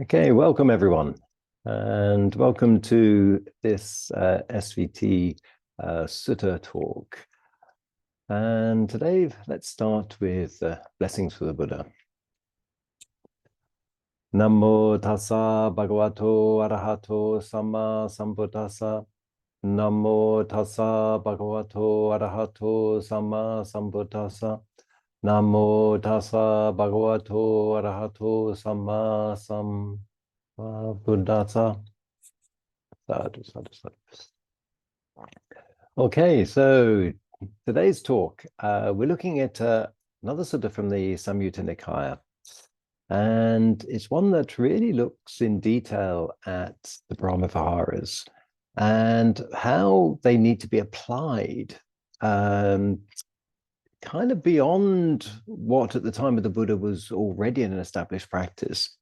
Okay, welcome everyone, and welcome to this SVT Sutta talk. And today, let's start with blessings for the Buddha. Namo tassa bhagavato arahato samma sambuddhassa. Namo tassa bhagavato arahato samma sambuddhassa. Namo tassa bhagavato arahato samma sambuddhassa. Sadhu, sadhu, sadhu. Okay, so today's talk, we're looking at another sutta from the Samyutta Nikaya. And it's one that really looks in detail at the Brahmaviharas and how they need to be applied, kind of beyond what at the time of the Buddha was already an established practice,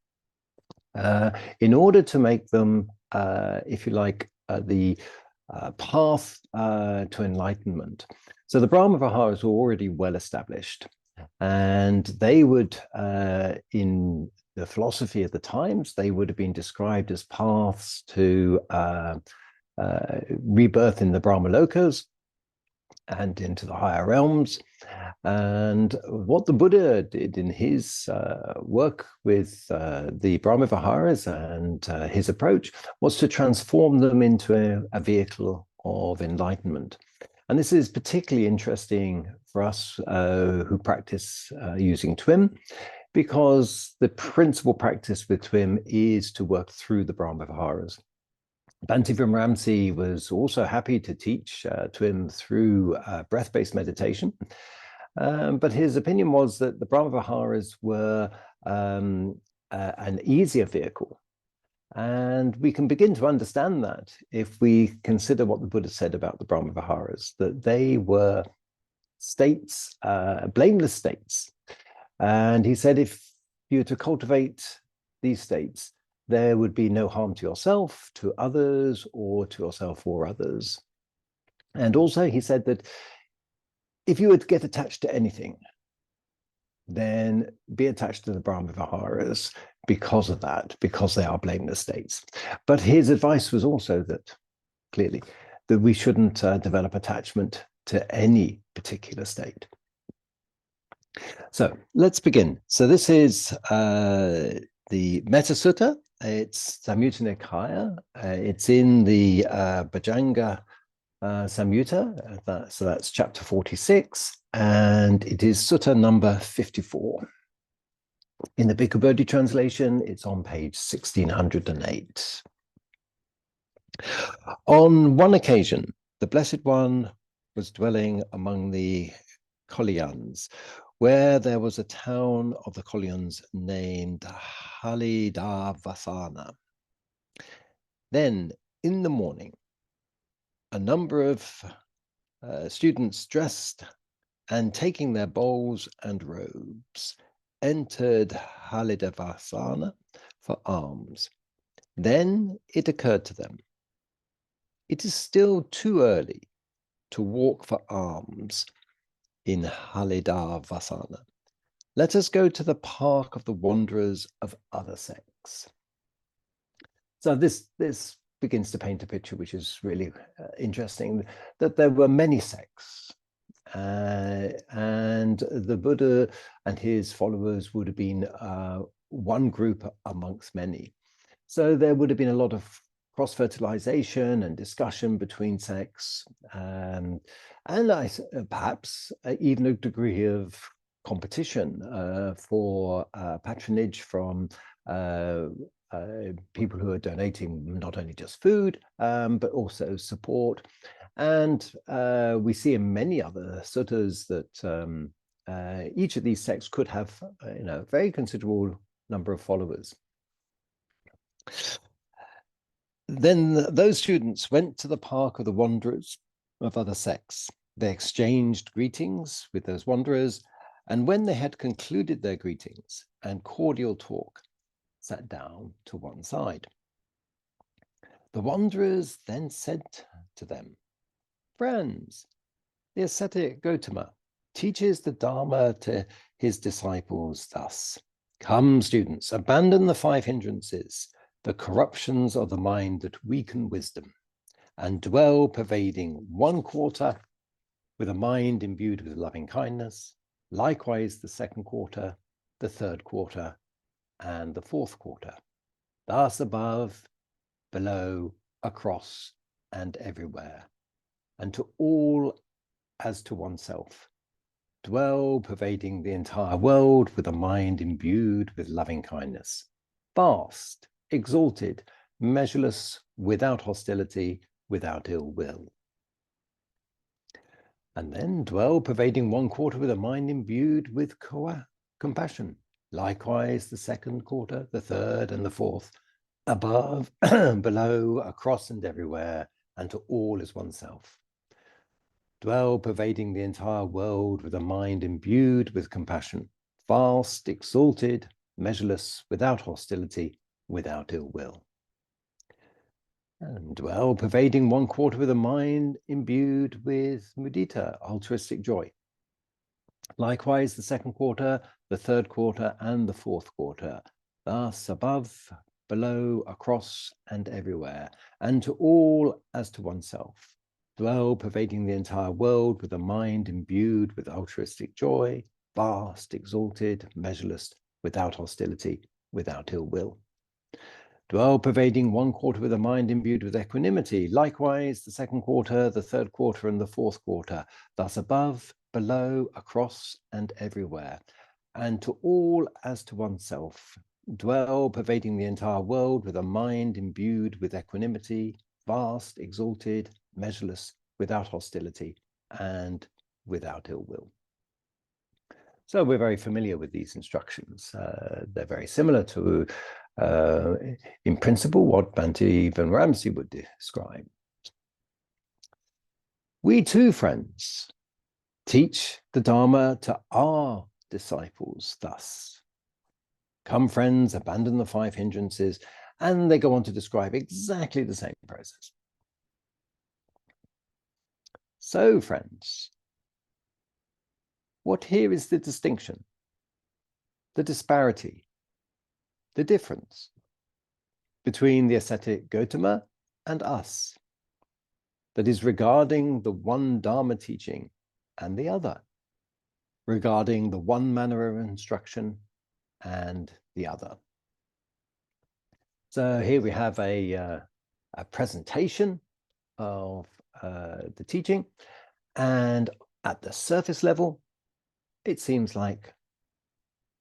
in order to make them, if you like, the path to enlightenment. So the Brahmaviharas were already well established, and they would, in the philosophy of the times, they would have been described as paths to rebirth in the Brahmalokas and into the higher realms. And what the Buddha did in his work with the Brahmaviharas and his approach was to transform them into a vehicle of enlightenment. And this is particularly interesting for us who practice using TWIM, because the principal practice with TWIM is to work through the Brahmaviharas. Bhante Vimramsi was also happy to teach TWIM through breath-based meditation, but his opinion was that the Brahmaviharas were an easier vehicle. And we can begin to understand that if we consider what the Buddha said about the Brahmaviharas, that they were states, blameless states. And he said, if you were to cultivate these states, there would be no harm to yourself, to others, or to yourself or others. And also he said that if you were to get attached to anything, then be attached to the Brahmaviharas because of that, because they are blameless states. But his advice was also that, clearly, that we shouldn't develop attachment to any particular state. So let's begin. So this is the Metta Sutta. It's Samyutta Nikaya. It's in the Bhajanga Samyutta, so that's chapter 46, and it is Sutta number 54. In the Bhikkhu Bodhi translation, it's on page 1608. On one occasion, the Blessed One was dwelling among the Kolyans, where there was a town of the Kolyans named Halidavasana. Then, in the morning, a number of students dressed and taking their bowls and robes entered Halidavasana for alms. Then it occurred to them, it is still too early to walk for alms in Halidavasana. Let us go to the park of the wanderers of other sects. So this begins to paint a picture which is really interesting, that there were many sects, and the Buddha and his followers would have been one group amongst many. So there would have been a lot of cross-fertilization and discussion between sects, and perhaps even a degree of competition for patronage from people who are donating not only just food, but also support. And we see in many other suttas that each of these sects could have a very considerable number of followers. Then those students went to the park of the wanderers of other sects. They exchanged greetings with those wanderers, and when they had concluded their greetings and cordial talk, sat down to one side. The wanderers then said to them, "Friends, the ascetic Gotama teaches the Dharma to his disciples thus. Come, students, abandon the 5 hindrances, the corruptions of the mind that weaken wisdom, and dwell pervading 1 quarter with a mind imbued with loving kindness, likewise the 2nd quarter, the 3rd quarter, and the 4th quarter. Thus above, below, across, and everywhere, and to all as to oneself. Dwell pervading the entire world with a mind imbued with loving kindness. Vast, exalted, measureless, without hostility, without ill will. And then dwell pervading 1 quarter with a mind imbued with compassion. Likewise the 2nd quarter, the 3rd, and the 4th. Above, below, across, and everywhere, and to all as oneself. Dwell pervading the entire world with a mind imbued with compassion, vast, exalted, measureless, without hostility, without ill will. And dwell pervading 1 quarter with a mind imbued with mudita, altruistic joy. Likewise the 2nd quarter, the 3rd quarter, and the 4th quarter. Thus above, below, across, and everywhere, and to all as to oneself. Dwell pervading the entire world with a mind imbued with altruistic joy, vast, exalted, measureless, without hostility, without ill will. Dwell pervading 1 quarter with a mind imbued with equanimity, likewise the 2nd quarter, the 3rd quarter, and the 4th quarter, thus above, below, across, and everywhere, and to all as to oneself. Dwell pervading the entire world with a mind imbued with equanimity, vast, exalted, measureless, without hostility, and without ill will. So we're very familiar with these instructions. They're very similar to, in principle, what Bhante Veneramsi would describe. We too, friends, teach the Dharma to our disciples thus. Come, friends, abandon the 5 hindrances, and they go on to describe exactly the same process. So, friends, what here is the distinction, the disparity, the difference between the ascetic Gautama and us, that is regarding the one Dharma teaching and the other, regarding the one manner of instruction and the other. So here we have a presentation of the teaching, and at the surface level, it seems like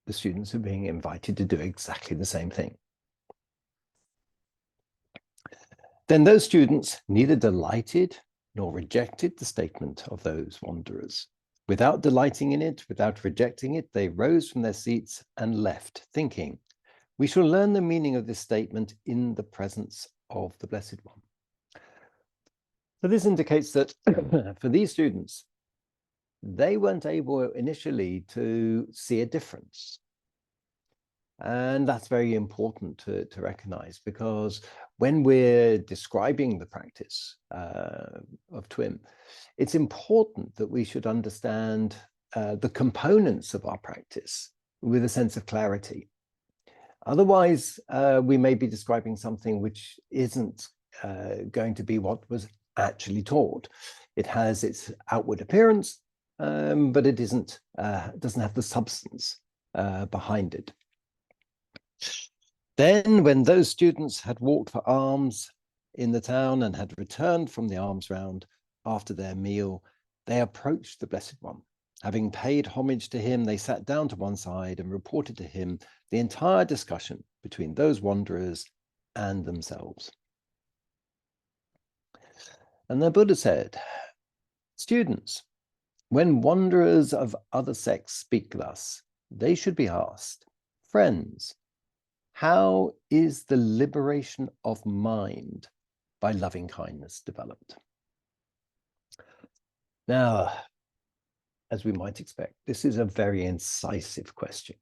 the students are being invited to do exactly the same thing. Then those students neither delighted nor rejected the statement of those wanderers. Without delighting in it, without rejecting it, they rose from their seats and left, thinking, we shall learn the meaning of this statement in the presence of the Blessed One. So this indicates that for these students, they weren't able initially to see a difference. And that's very important to recognize, because when we're describing the practice of TWIM, it's important that we should understand the components of our practice with a sense of clarity. Otherwise, we may be describing something which isn't going to be what was actually taught. It has its outward appearance, but it doesn't have the substance behind it. Then, when those students had walked for alms in the town and had returned from the alms round after their meal, they approached the Blessed One. Having paid homage to him, they sat down to one side and reported to him the entire discussion between those wanderers and themselves. And the Buddha said, students, when wanderers of other sects speak thus, they should be asked, friends, how is the liberation of mind by loving kindness developed? Now, as we might expect, this is a very incisive question,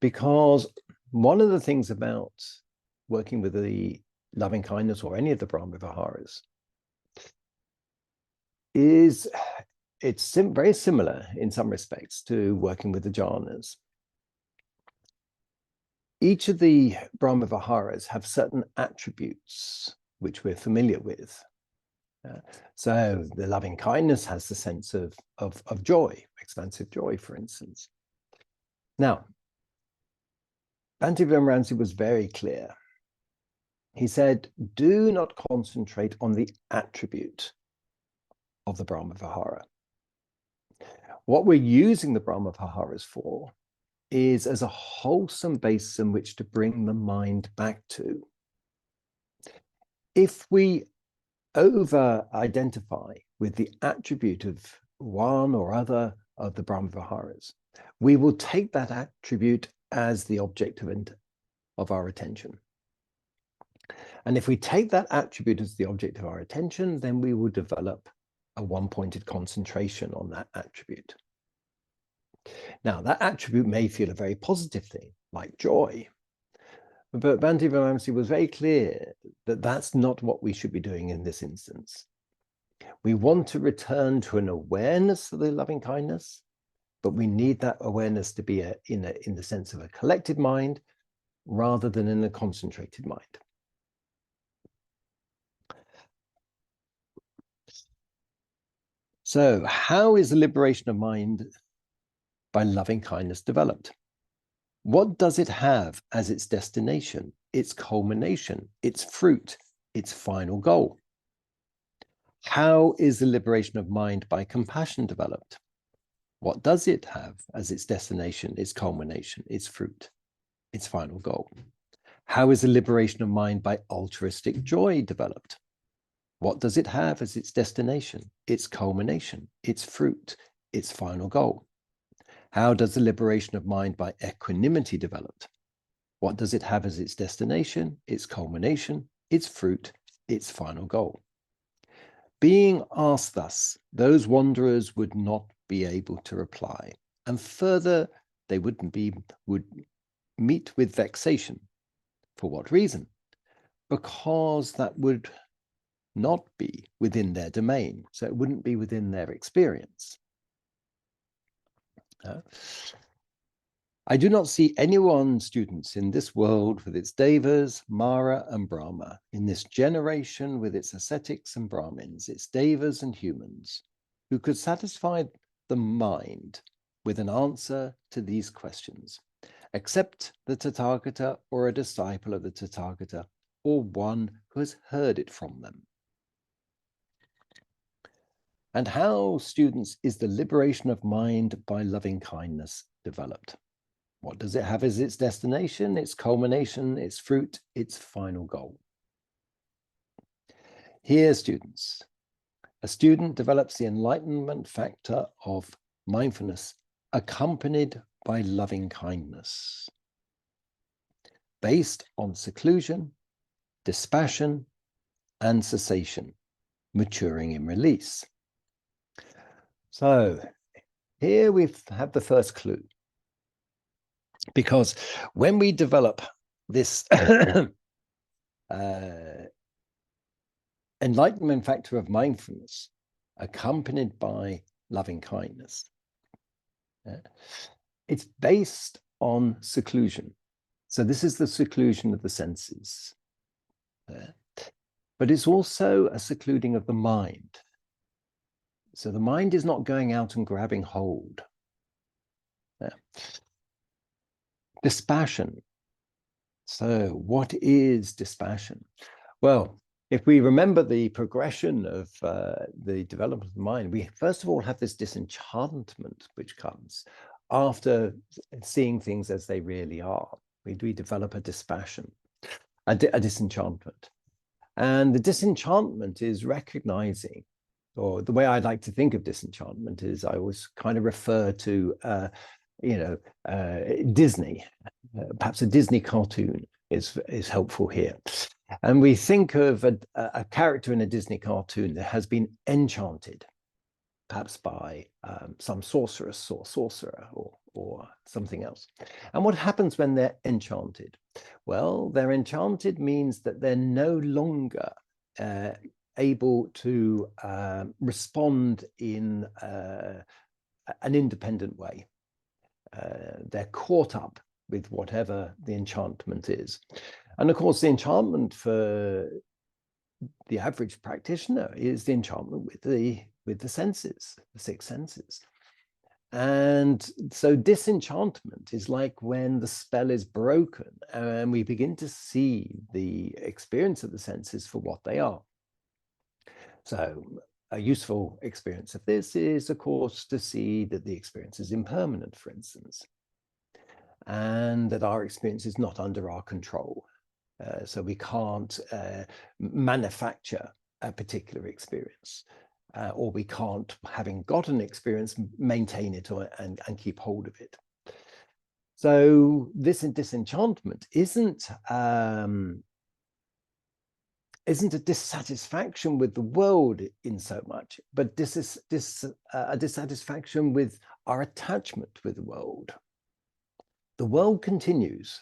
because one of the things about working with the loving kindness or any of the Brahmaviharas is it's very similar in some respects to working with the jhanas. Each of the Brahmaviharas have certain attributes which we're familiar with. So the loving kindness has the sense of joy, expansive joy, for instance. Now, Bhante Vimramsi was very clear. He said, do not concentrate on the attribute of the Brahmavihara. What we're using the Brahmaviharas for is as a wholesome base in which to bring the mind back to. If we over-identify with the attribute of one or other of the Brahmaviharas, we will take that attribute as the object of our attention. And if we take that attribute as the object of our attention, then we will develop a one-pointed concentration on that attribute. Now, that attribute may feel a very positive thing, like joy. But Bhante Vimramsi was very clear that that's not what we should be doing in this instance. We want to return to an awareness of the loving kindness, but we need that awareness to be in the sense of a collected mind rather than in a concentrated mind. So how is the liberation of mind by loving kindness developed? What does it have as its destination, its culmination, its fruit, its final goal? How is the liberation of mind by compassion developed? What does it have as its destination, its culmination, its fruit, its final goal? How is the liberation of mind by altruistic joy developed? What does it have as its destination, its culmination, its fruit, its final goal? How does the liberation of mind by equanimity develop? What does it have as its destination, its culmination, its fruit, its final goal? Being asked thus, those wanderers would not be able to reply. And further, they would meet with vexation. For what reason? Because that would not be within their domain. So it wouldn't be within their experience. I do not see anyone, students, in this world with its devas, Mara and Brahma, in this generation with its ascetics and Brahmins, its devas and humans, who could satisfy the mind with an answer to these questions, except the Tathagata or a disciple of the Tathagata, or one who has heard it from them. And how, students, is the liberation of mind by loving kindness developed? What does it have as its destination, its culmination, its fruit, its final goal? Here, students, a student develops the enlightenment factor of mindfulness accompanied by loving kindness, based on seclusion, dispassion, and cessation, maturing in release. So here we have the first clue. Because when we develop this enlightenment factor of mindfulness accompanied by loving kindness, it's based on seclusion. So this is the seclusion of the senses. But it's also a secluding of the mind. So the mind is not going out and grabbing hold. Dispassion. So what is dispassion? Well, if we remember the progression of the development of the mind, we first of all have this disenchantment which comes after seeing things as they really are. We develop a dispassion, a disenchantment. And the disenchantment is recognizing, or the way I like to think of disenchantment is I always kind of refer to Disney. Perhaps a Disney cartoon is helpful here. And we think of a character in a Disney cartoon that has been enchanted, perhaps by some sorceress or sorcerer or something else. And what happens when they're enchanted? Well, they're enchanted means that they're no longer able to respond in an independent way. They're caught up with whatever the enchantment is. And of course, the enchantment for the average practitioner is the enchantment with the senses, the six senses. And so disenchantment is like when the spell is broken and we begin to see the experience of the senses for what they are. So a useful experience of this is, of course, to see that the experience is impermanent, for instance, and that our experience is not under our control. So we can't manufacture a particular experience, or we can't, having got an experience, maintain it and keep hold of it. So this disenchantment isn't a dissatisfaction with the world in so much, but this is a dissatisfaction with our attachment with the world. The world continues,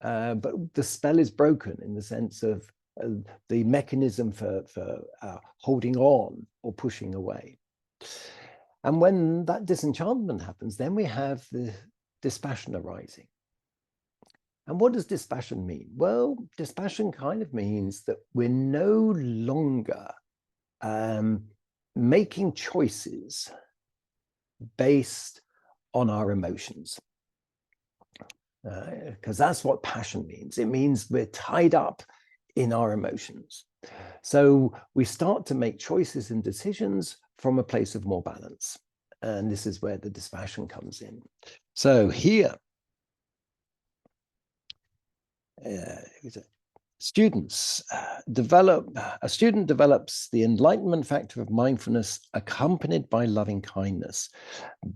but the spell is broken in the sense of the mechanism for holding on or pushing away. And when that disenchantment happens, then we have the dispassion arising. And what does dispassion mean? Well, dispassion kind of means that we're no longer making choices based on our emotions. Because that's what passion means. It means we're tied up in our emotions. So we start to make choices and decisions from a place of more balance. And this is where the dispassion comes in. So here, a student develops the enlightenment factor of mindfulness accompanied by loving kindness,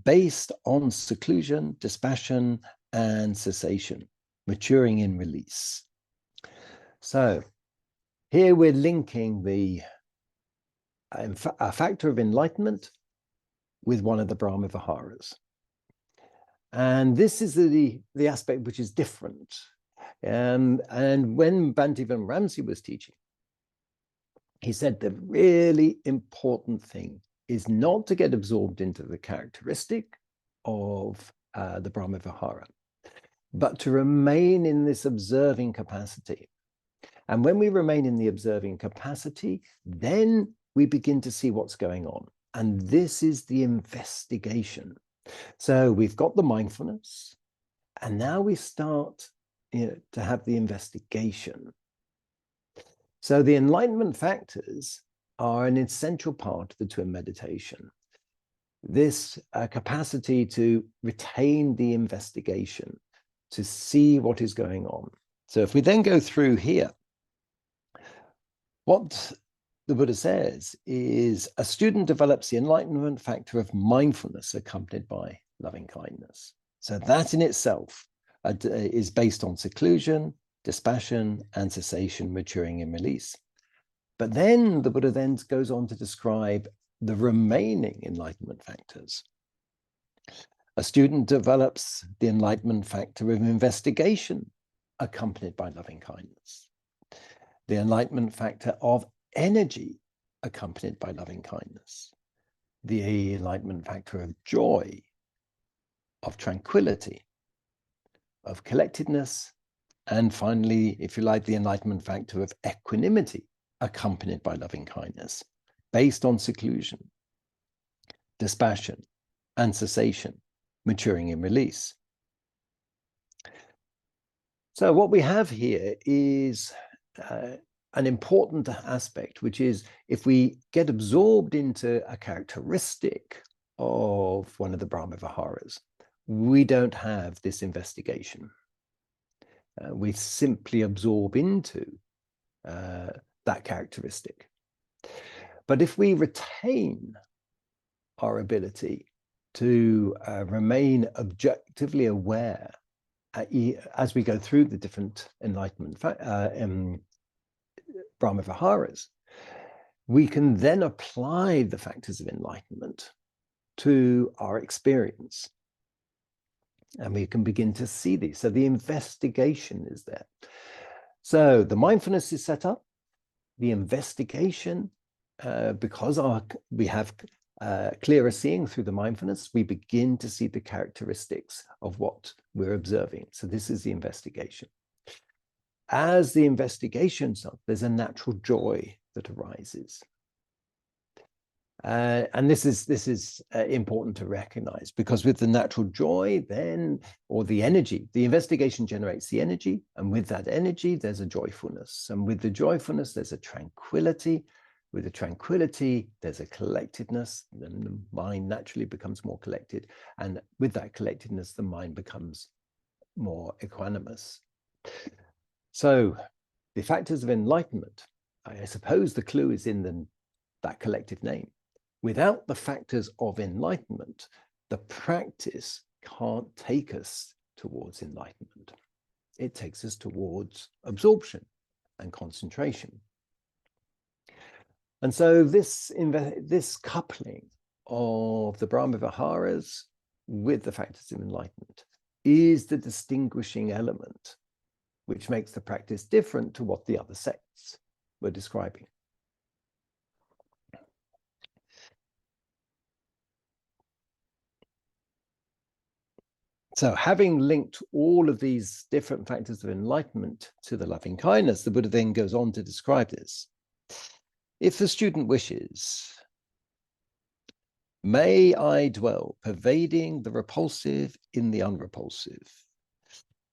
based on seclusion, dispassion, and cessation, maturing in release. So here we're linking a factor of enlightenment with one of the Brahmaviharas. And this is the aspect which is different. And when Bhante Ramsey was teaching, he said the really important thing is not to get absorbed into the characteristic of the Brahmavihara, but to remain in this observing capacity. And when we remain in the observing capacity, then we begin to see what's going on. And this is the investigation. So we've got the mindfulness, and now we start to have the investigation. So the enlightenment factors are an essential part of the TWIM meditation. This capacity to retain the investigation, to see what is going on. So if we then go through here, what the Buddha says is a student develops the enlightenment factor of mindfulness accompanied by loving kindness. So that in itself is based on seclusion, dispassion, and cessation, maturing in release. But then the Buddha then goes on to describe the remaining enlightenment factors. A student develops the enlightenment factor of investigation accompanied by loving kindness. The enlightenment factor of energy accompanied by loving kindness. The enlightenment factor of joy, of tranquility, of collectedness, and finally, if you like, the enlightenment factor of equanimity accompanied by loving kindness, based on seclusion, dispassion, and cessation, maturing in release. So what we have here is an important aspect, which is if we get absorbed into a characteristic of one of the Brahmaviharas, we don't have this investigation. We simply absorb into that characteristic. But if we retain our ability to remain objectively aware as we go through the different enlightenment Brahmaviharas, we can then apply the factors of enlightenment to our experience. And we can begin to see these. So the investigation is there. So the mindfulness is set up, the investigation, because we have clearer seeing through the mindfulness, we begin to see the characteristics of what we're observing. So this is the investigation. As the investigation's up, there's a natural joy that arises. And this is important to recognize, because with the natural joy then, or the energy, the investigation generates the energy, and with that energy, there's a joyfulness. And with the joyfulness, there's a tranquility. With the tranquility, there's a collectedness, then the mind naturally becomes more collected. And with that collectedness, the mind becomes more equanimous. So the factors of enlightenment, I suppose the clue is in that collective name. Without the factors of enlightenment, the practice can't take us towards enlightenment. It takes us towards absorption and concentration. And so this coupling of the Brahmaviharas with the factors of enlightenment is the distinguishing element which makes the practice different to what the other sects were describing. So having linked all of these different factors of enlightenment to the loving kindness, the Buddha then goes on to describe this. If the student wishes, may I dwell, pervading the repulsive in the unrepulsive.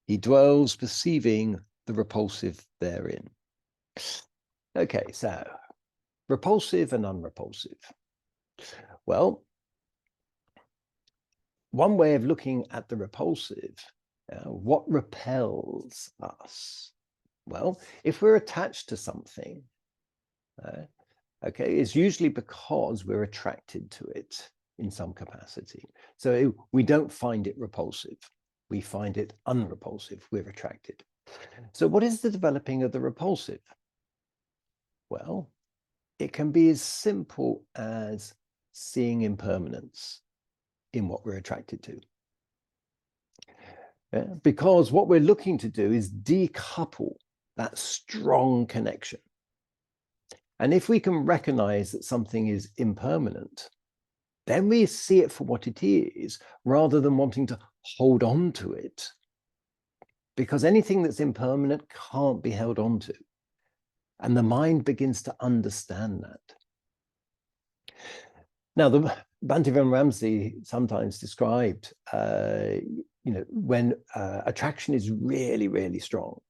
He dwells, perceiving the repulsive therein. Okay, so repulsive and unrepulsive. Well, one way of looking at the repulsive, what repels us? Well, if we're attached to something, okay, it's usually because we're attracted to it in some capacity. So we don't find it repulsive. We find it unrepulsive. We're attracted. So what is the developing of the repulsive? Well, it can be as simple as seeing impermanence in what we're attracted to. Because what we're looking to do is decouple that strong connection. And if we can recognize that something is impermanent, then we see it for what it is, rather than wanting to hold on to it. Because anything that's impermanent can't be held on to. And the mind begins to understand that. Now, the Bhante Ramsey sometimes described, when attraction is really, really strong.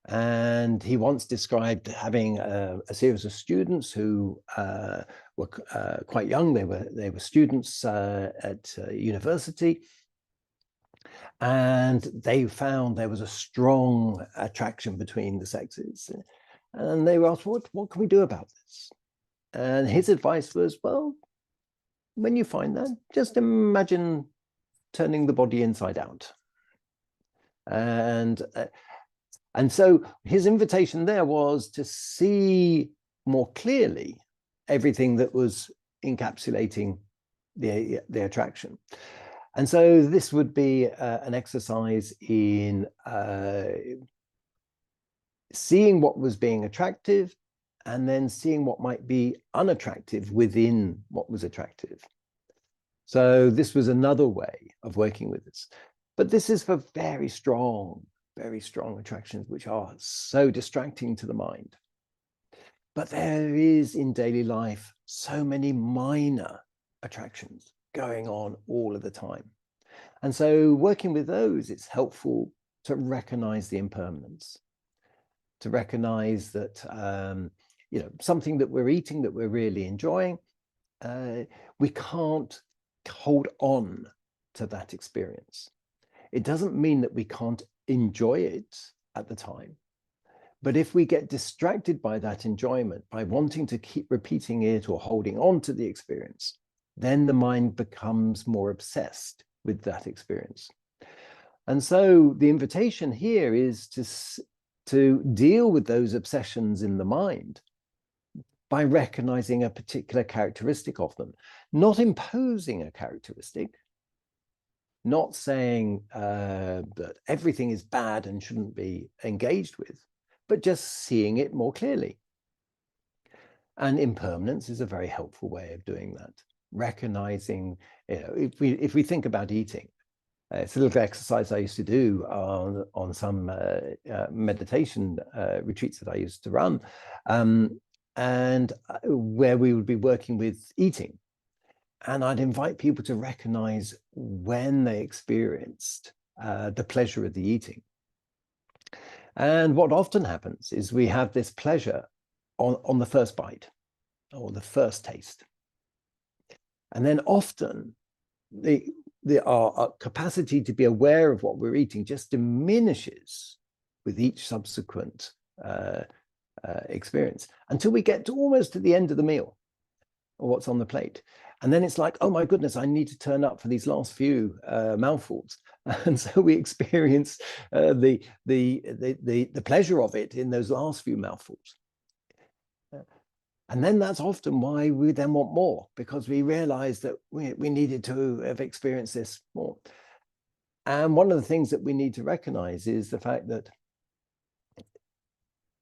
And he once described having a series of students who were quite young. They were students at university, and they found there was a strong attraction between the sexes. And they were asked, what can we do about this? And his advice was, well, when you find that, just imagine turning the body inside out. And so his invitation there was to see more clearly everything that was encapsulating the attraction. And so this would be an exercise in seeing what was being attractive, and then seeing what might be unattractive within what was attractive. So this was another way of working with this. But this is for very strong attractions, which are so distracting to the mind. But there is in daily life so many minor attractions going on all of the time. And so working with those, it's helpful to recognize the impermanence, to recognize that something that we're eating that we're really enjoying, we can't hold on to that experience. It doesn't mean that we can't enjoy it at the time. But if we get distracted by that enjoyment, by wanting to keep repeating it or holding on to the experience, then the mind becomes more obsessed with that experience. And so the invitation here is to deal with those obsessions in the mind by recognizing a particular characteristic of them, not imposing a characteristic, not saying that everything is bad and shouldn't be engaged with, but just seeing it more clearly. And impermanence is a very helpful way of doing that. recognizing, if we think about eating, it's a little exercise I used to do on some meditation retreats that I used to run, and where we would be working with eating. And I'd invite people to recognize when they experienced the pleasure of the eating. And what often happens is we have this pleasure on the first bite or the first taste. And then often our capacity to be aware of what we're eating just diminishes with each subsequent experience until we get to almost to the end of the meal or what's on the plate. And then it's like, oh my goodness, I need to turn up for these last few mouthfuls. And so we experience the pleasure of it in those last few mouthfuls. And then that's often why we then want more, because we realize that we needed to have experienced this more. And one of the things that we need to recognize is the fact that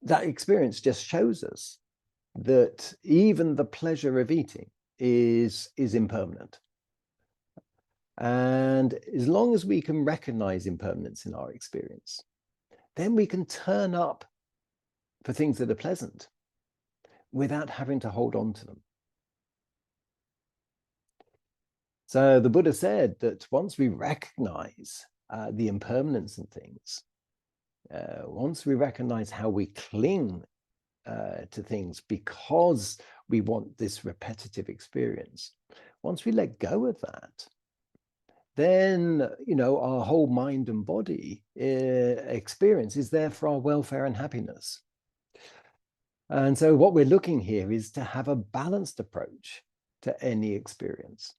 that experience just shows us that even the pleasure of eating is impermanent. And as long as we can recognize impermanence in our experience, then we can turn up for things that are pleasant without having to hold on to them. So the Buddha said that once we recognize the impermanence in things, once we recognize how we cling to things because we want this repetitive experience, once we let go of that, then our whole mind and body experience is there for our welfare and happiness. And so what we're looking here is to have a balanced approach to any experience.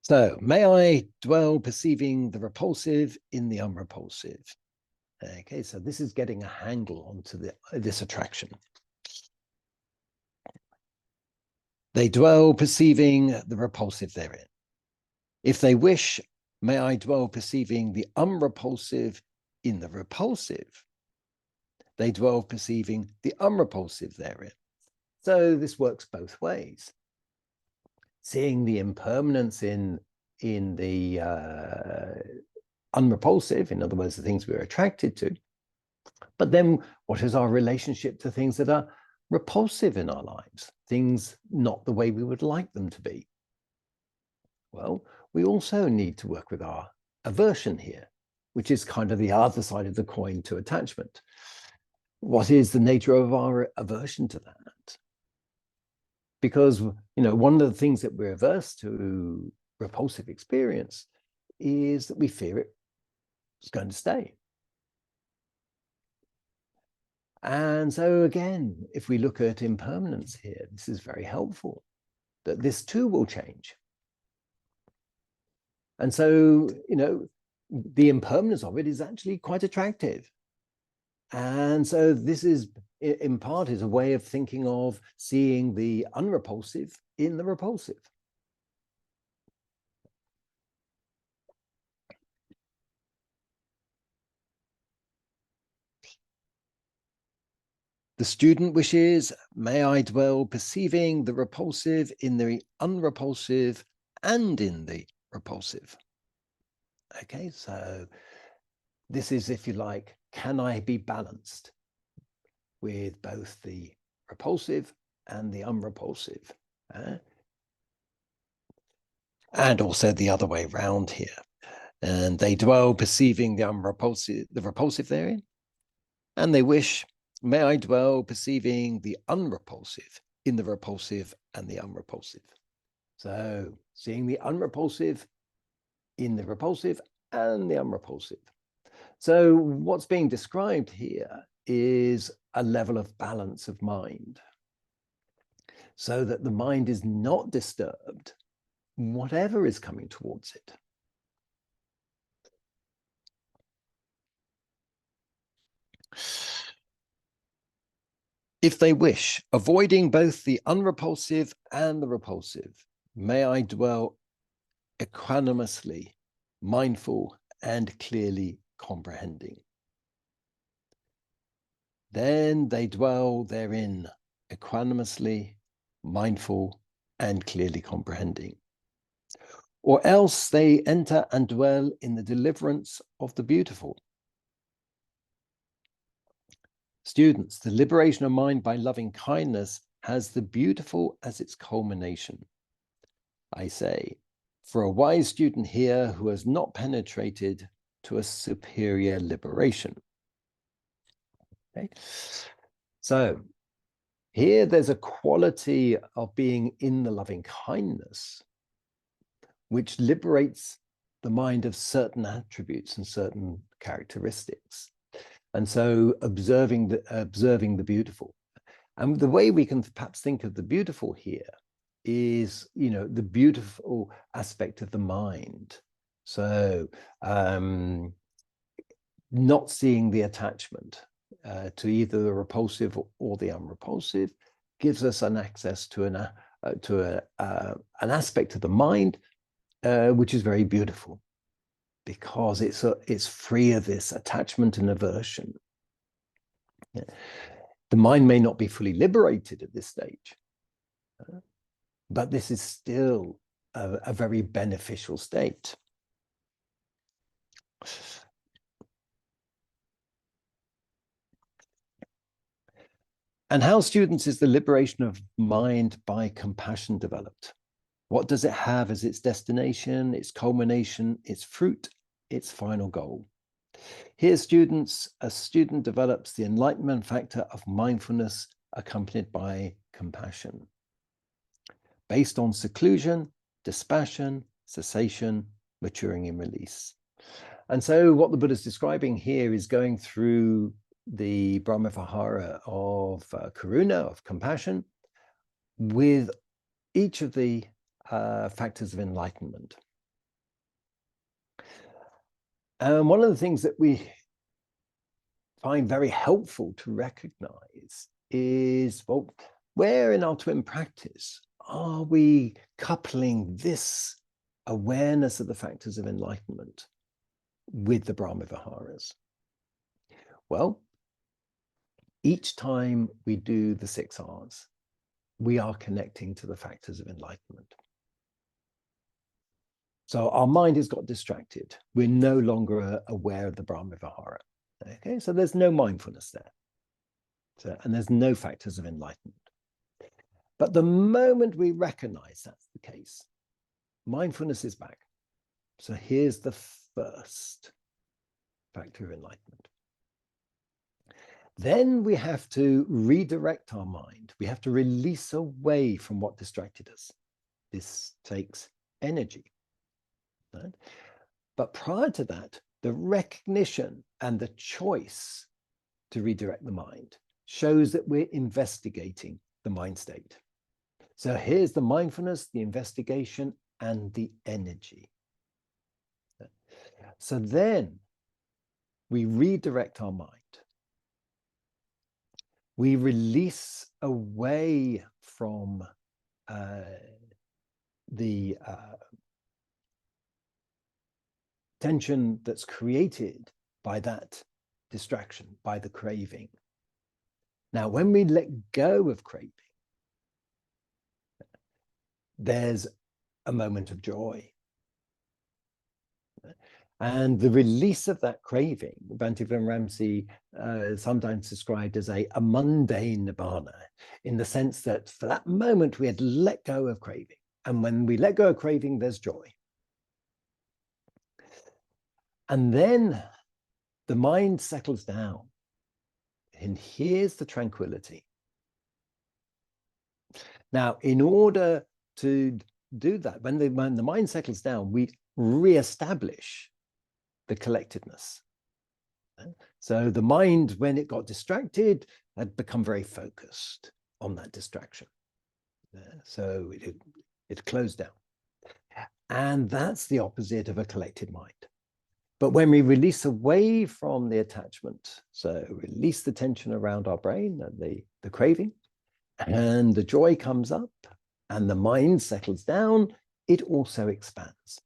So, may I dwell perceiving the repulsive in the unrepulsive? Okay, so this is getting a handle onto this attraction. They dwell perceiving the repulsive therein. If they wish, may I dwell perceiving the unrepulsive in the repulsive. They dwell perceiving the unrepulsive therein. So this works both ways. Seeing the impermanence in the unrepulsive, in other words, the things we're attracted to. But then what is our relationship to things that are repulsive in our lives, things not the way we would like them to be? Well, we also need to work with our aversion here, which is kind of the other side of the coin to attachment. What is the nature of our aversion to that? Because, one of the things that we're averse to repulsive experience is that we fear it's going to stay. And so again, if we look at impermanence here, this is very helpful, that this too will change. And so, the impermanence of it is actually quite attractive. And so this is, in part, is a way of thinking of seeing the unrepulsive in the repulsive. The student wishes, may I dwell perceiving the repulsive in the unrepulsive and in the repulsive. Okay, so this is, if you like, can I be balanced with both the repulsive and the unrepulsive? And also the other way around here. And they dwell perceiving the repulsive therein, and they wish, may I dwell perceiving the unrepulsive in the repulsive and the unrepulsive. So seeing the unrepulsive in the repulsive and the unrepulsive. So what's being described here is a level of balance of mind, so that the mind is not disturbed, whatever is coming towards it. If they wish, avoiding both the unrepulsive and the repulsive, may I dwell equanimously, mindful and clearly comprehending. then they dwell therein, equanimously, mindful, and clearly comprehending. Or else they enter and dwell in the deliverance of the beautiful. Students, the liberation of mind by loving kindness has the beautiful as its culmination. I say, for a wise student here who has not penetrated to a superior liberation. Okay. So here there's a quality of being in the loving kindness which liberates the mind of certain attributes and certain characteristics. And so observing the beautiful. And the way we can perhaps think of the beautiful here is, the beautiful aspect of the mind. So not seeing the attachment to either the repulsive or the unrepulsive gives us an access to an aspect of the mind which is very beautiful, because it's free of this attachment and aversion. Yeah. The mind may not be fully liberated at this stage, but this is still a very beneficial state. And how, students, is the liberation of mind by compassion developed? What does it have as its destination, its culmination, its fruit, its final goal? Here, students, a student develops the enlightenment factor of mindfulness accompanied by compassion, based on seclusion, dispassion, cessation, maturing in release. And so what the Buddha is describing here is going through the Brahmavihara of karuna, of compassion, with each of the factors of enlightenment. And one of the things that we find very helpful to recognize is, well, where in our TWIM practice are we coupling this awareness of the factors of enlightenment with the Brahmaviharas? Well, each time we do the 6 R's, we are connecting to the factors of enlightenment. So our mind has got distracted. We're no longer aware of the Brahmavihara. Okay, so there's no mindfulness there. And there's no factors of enlightenment. But the moment we recognize that's the case, mindfulness is back. So here's the first factor of enlightenment. Then we have to redirect our mind. We have to release away from what distracted us. This takes energy. Right? But prior to that, the recognition and the choice to redirect the mind shows that we're investigating the mind state. So here's the mindfulness, the investigation, and the energy. So then we redirect our mind. We release away from the tension that's created by that distraction, by the craving. Now, when we let go of craving, there's a moment of joy. And the release of that craving, Bhante Ramsey sometimes described as a mundane nibbana, in the sense that for that moment we had let go of craving. And when we let go of craving, there's joy. And then the mind settles down. And here's the tranquility. Now, in order to do that, when the mind settles down, we reestablish the collectedness. So the mind, when it got distracted, had become very focused on that distraction. So it closed down. And that's the opposite of a collected mind. But when we release away from the attachment, so release the tension around our brain and the craving, and the joy comes up and the mind settles down, it also expands.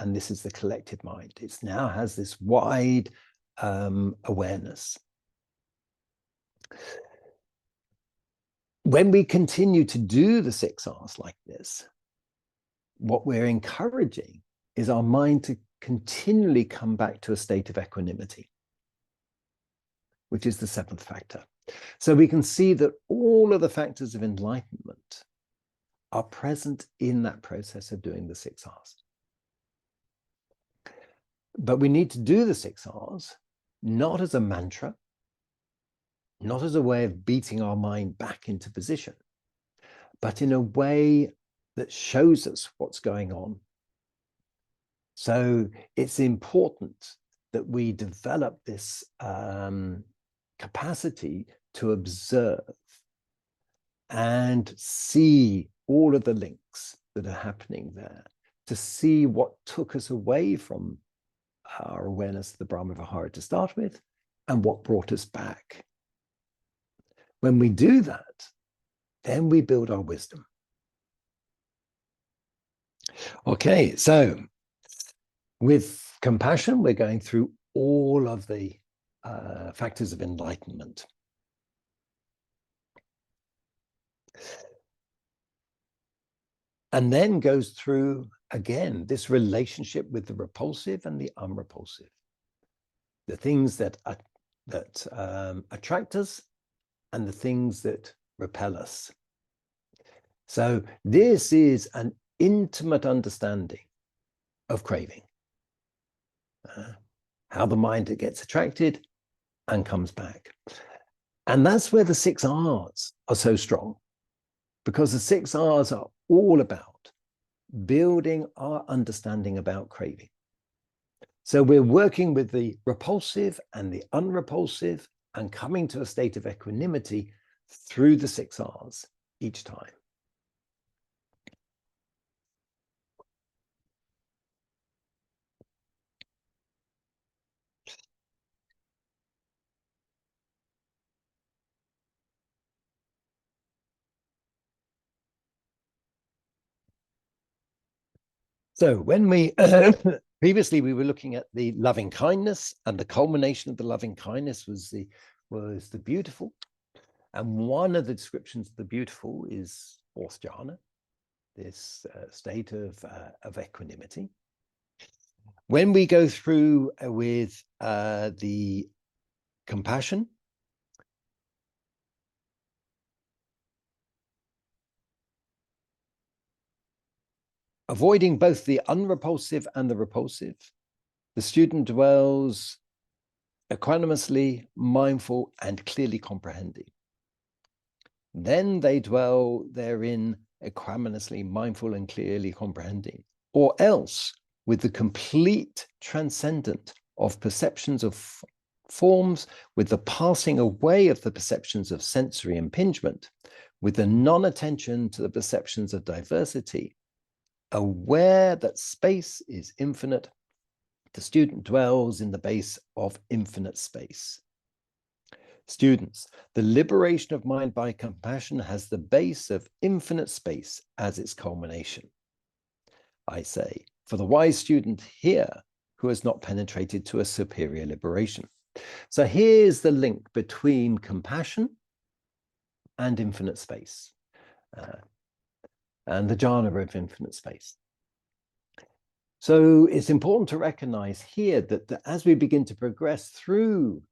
And this is the collected mind. It now has this wide awareness. When we continue to do the 6 R's like this, what we're encouraging is our mind to continually come back to a state of equanimity, which is the 7th factor. So we can see that all of the factors of enlightenment are present in that process of doing the 6 R's. But we need to do the 6 R's not as a mantra, not as a way of beating our mind back into position, but in a way that shows us what's going on. So it's important that we develop this capacity to observe and see all of the links that are happening there, to see what took us away from our awareness of the Brahmavihara to start with and what brought us back. When we do that, then we build our wisdom. Okay, so with compassion, we're going through all of the factors of enlightenment. And then goes through, again, this relationship with the repulsive and the unrepulsive. The things that attract us and the things that repel us. So this is an intimate understanding of craving. How the mind gets attracted and comes back. And that's where the 6 R's are so strong, because the 6 R's are all about building our understanding about craving. So we're working with the repulsive and the unrepulsive and coming to a state of equanimity through the 6 R's each time. So when we previously we were looking at the loving kindness, and the culmination of the loving kindness was the beautiful. And one of the descriptions of the beautiful is 4th jhana, this state of equanimity. When we go through with the compassion, avoiding both the unrepulsive and the repulsive, the student dwells equanimously, mindful, and clearly comprehending. Then they dwell therein equanimously, mindful, and clearly comprehending. Or else, with the complete transcendent of perceptions of forms, with the passing away of the perceptions of sensory impingement, with the non-attention to the perceptions of diversity, aware that space is infinite, the student dwells in the base of infinite space. Students, the liberation of mind by compassion has the base of infinite space as its culmination. I say, for the wise student here who has not penetrated to a superior liberation. So here's the link between compassion and infinite space. And the jhana of infinite space. So it's important to recognize here that as we begin to progress through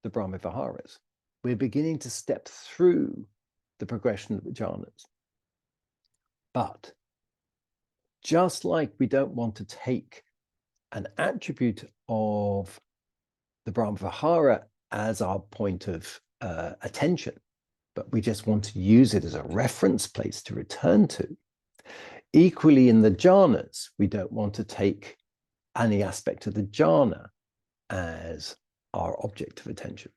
the Brahmaviharas, we're beginning to step through the progression of the jhanas. But just like we don't want to take an attribute of the Brahmavihara as our point of attention, but we just want to use it as a reference place to return to. Equally, in the jhanas, we don't want to take any aspect of the jhana as our object of attention.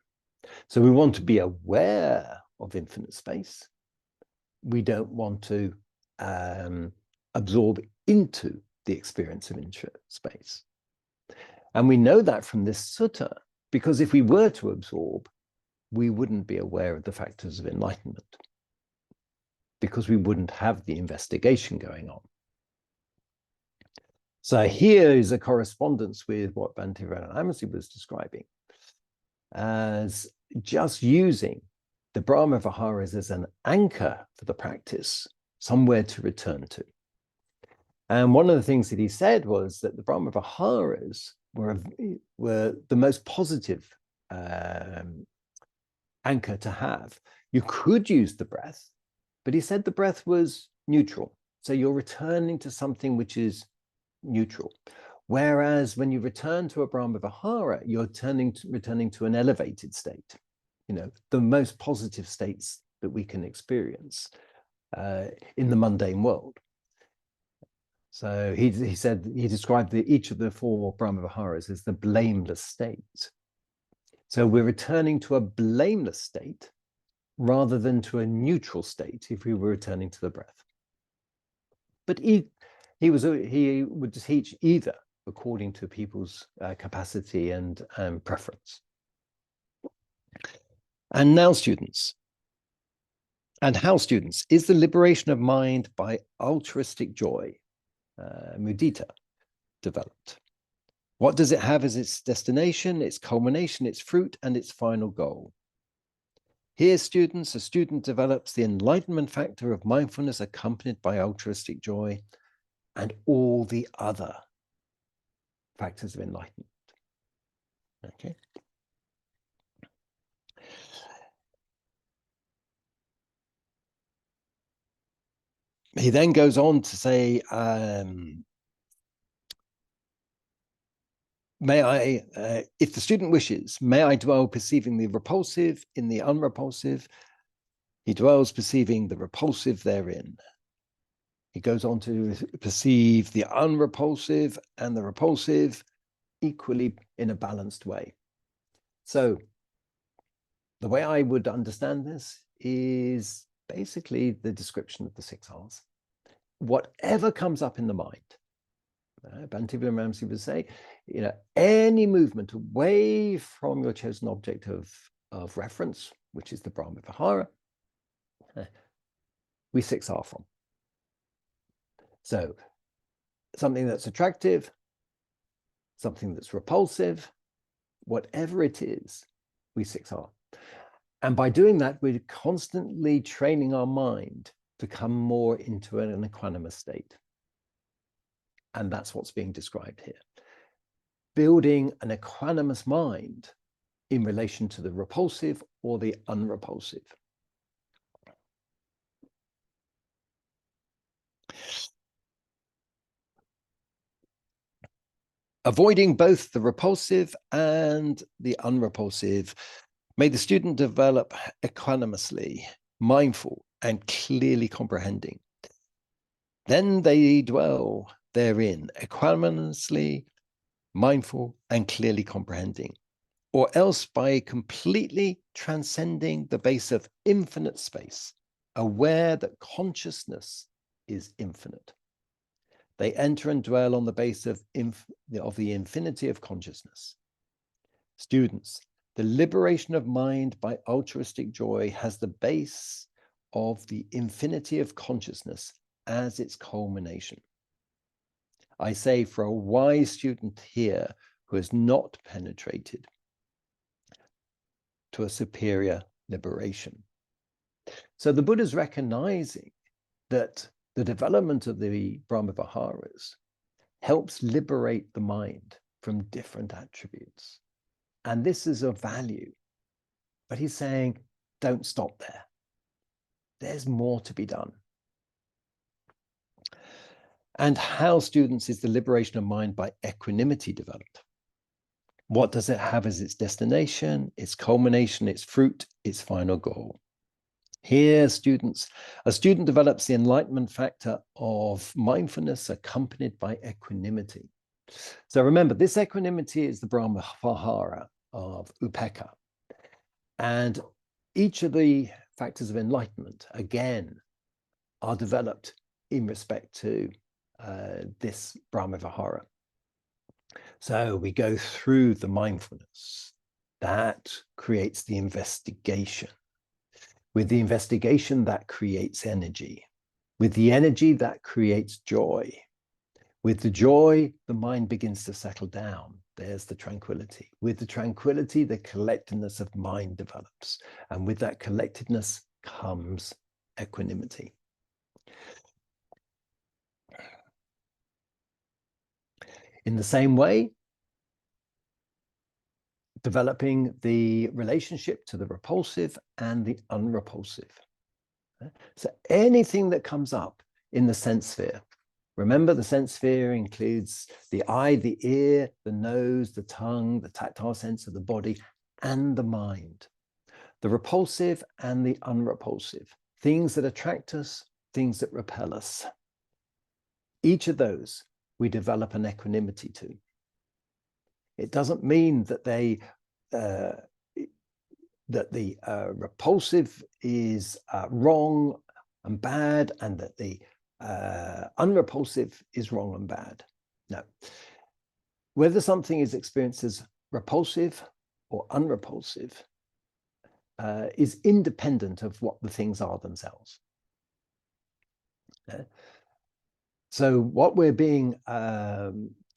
So we want to be aware of infinite space. We don't want to absorb into the experience of infinite space. And we know that from this sutta, because if we were to absorb, we wouldn't be aware of the factors of enlightenment, because we wouldn't have the investigation going on. So here is a correspondence with what Bhante Ranamasi was describing as just using the Brahmaviharas as an anchor for the practice, somewhere to return to. And one of the things that he said was that the Brahmaviharas were the most positive anchor to have. You could use the breath, but he said the breath was neutral. So you're returning to something which is neutral. Whereas when you return to a Brahmavihara, you're returning to an elevated state, the most positive states that we can experience in the mundane world. So he said, he described each of the 4 Brahmaviharas as the blameless state. So we're returning to a blameless state rather than to a neutral state if we were returning to the breath. But he would teach either according to people's capacity and preference. And now, students, is the liberation of mind by altruistic joy, mudita, developed? What does it have as its destination, its culmination, its fruit, and its final goal? Here, students, a student develops the enlightenment factor of mindfulness accompanied by altruistic joy and all the other factors of enlightenment. Okay. He then goes on to say, may I, if the student wishes, may I dwell perceiving the repulsive in the unrepulsive. He dwells perceiving the repulsive therein. He goes on to perceive the unrepulsive and the repulsive equally in a balanced way. So the way I would understand this is basically the description of the 6 R's. Whatever comes up in the mind, Bhante Ramsey would say, any movement away from your chosen object of reference, which is the Brahmavihara, we 6 R from. So something that's attractive, something that's repulsive, whatever it is, we 6 R. And by doing that, we're constantly training our mind to come more into an equanimous state. And that's what's being described here. Building an equanimous mind in relation to the repulsive or the unrepulsive. Avoiding both the repulsive and the unrepulsive, may the student develop equanimously, mindful, and clearly comprehending. Then they dwell therein, equanimously, mindful, and clearly comprehending, or else by completely transcending the base of infinite space, aware that consciousness is infinite. They enter and dwell on the base of the infinity of consciousness. Students, the liberation of mind by altruistic joy has the base of the infinity of consciousness as its culmination. I say for a wise student here who has not penetrated to a superior liberation. So the Buddha's recognizing that the development of the Brahmaviharas helps liberate the mind from different attributes. And this is of value. But he's saying, don't stop there. There's more to be done. And how, students, is the liberation of mind by equanimity developed? What does it have as its destination, its culmination, its fruit, its final goal? Here, students, a student develops the enlightenment factor of mindfulness accompanied by equanimity. So remember, this equanimity is the Brahmavihara of Upekkha. And each of the factors of enlightenment, again, are developed in respect to this Brahmavihara. So we go through the mindfulness. That creates the investigation. With the investigation, that creates energy. With the energy, that creates joy. With the joy, the mind begins to settle down. there's the tranquility. With the tranquility, the collectedness of mind develops. And with that collectedness comes equanimity. In the same way, developing the relationship to the repulsive and the unrepulsive. So anything that comes up in the sense sphere, remember the sense sphere includes the eye, the ear, the nose, the tongue, the tactile sense of the body, and the mind. The repulsive and the unrepulsive, things that attract us, things that repel us. Each of those we develop an equanimity to. It doesn't mean that the repulsive is wrong and bad, and that the unrepulsive is wrong and bad. No. Whether something is experienced as repulsive or unrepulsive is independent of what the things are themselves. So what we're being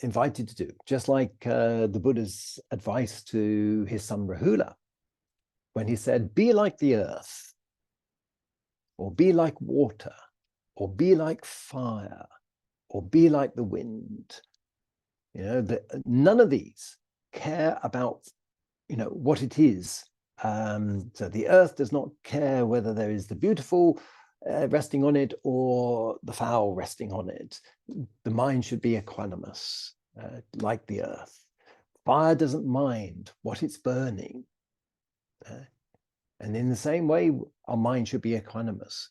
invited to do, just like the Buddha's advice to his son Rahula, when he said, be like the earth, or be like water, or be like fire, or be like the wind. You know, none of these care about, you know, what it is. So the earth does not care whether there is the beautiful resting on it or the foul resting on it. The mind should be equanimous, like the earth. Fire doesn't mind what it's burning. And in the same way, our mind should be equanimous.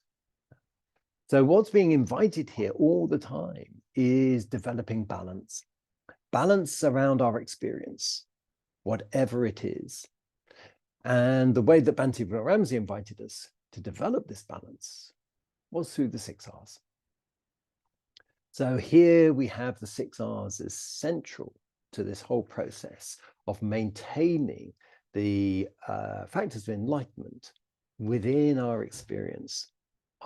So what's being invited here all the time is developing balance. Balance around our experience, whatever it is. And the way that Bhante Ramsay invited us to develop this balance was through the 6 R's. So here we have the 6 R's as central to this whole process of maintaining the factors of enlightenment within our experience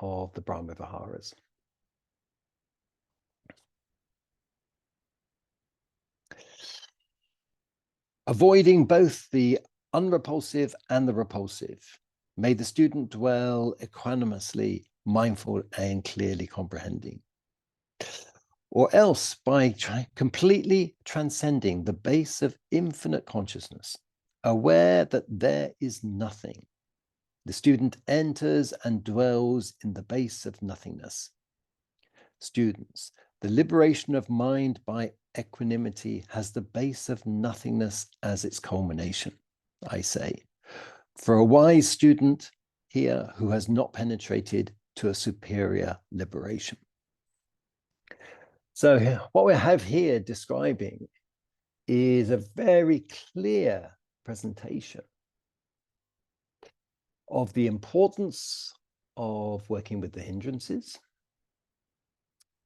of the Brahmaviharas. Avoiding both the unrepulsive and the repulsive, may the student dwell equanimously, mindful and clearly comprehending. Or else by completely transcending the base of infinite consciousness, aware that there is nothing, the student enters and dwells in the base of nothingness. Students, the liberation of mind by equanimity has the base of nothingness as its culmination, I say. For a wise student here who has not penetrated to a superior liberation. So what we have here describing is a very clear presentation of the importance of working with the hindrances.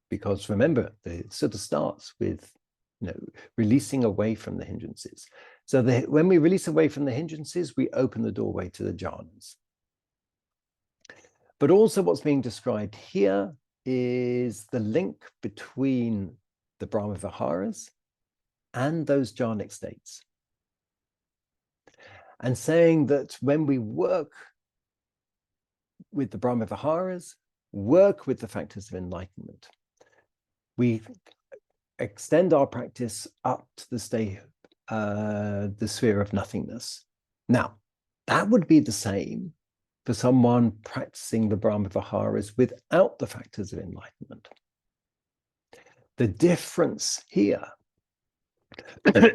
Because remember, the Sutta starts with, you know, releasing away from the hindrances. So when we release away from the hindrances, we open the doorway to the jhanas. But also what's being described here is the link between the Brahmaviharas and those jhanic states. And saying that when we work with the Brahmaviharas, work with the factors of enlightenment, we extend our practice up to the state, the sphere of nothingness. Now, that would be the same for someone practicing the Brahmaviharas without the factors of enlightenment. The difference here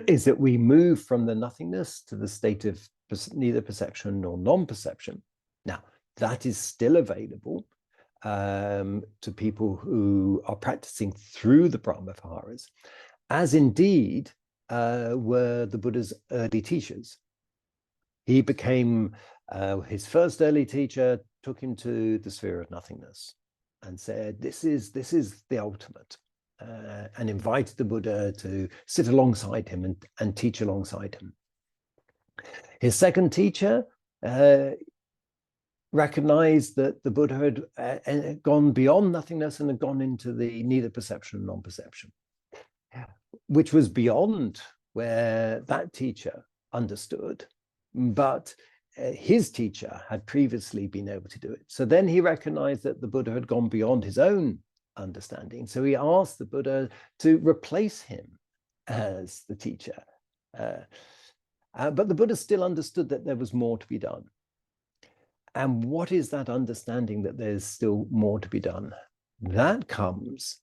is that we move from the nothingness to the state of neither perception nor non-perception. Now, that is still available to people who are practicing through the Brahmaviharas, as indeed were the Buddha's early teachers. He became, his first early teacher took him to the sphere of nothingness and said, this is the ultimate, and invited the Buddha to sit alongside him and teach alongside him. His second teacher recognized that the Buddha had gone beyond nothingness and had gone into the neither perception nor non-perception, which was beyond where that teacher understood, but his teacher had previously been able to do it. So then he recognized that the Buddha had gone beyond his own understanding. So he asked the Buddha to replace him as the teacher. But the Buddha still understood that there was more to be done. And what is that understanding that there's still more to be done? That comes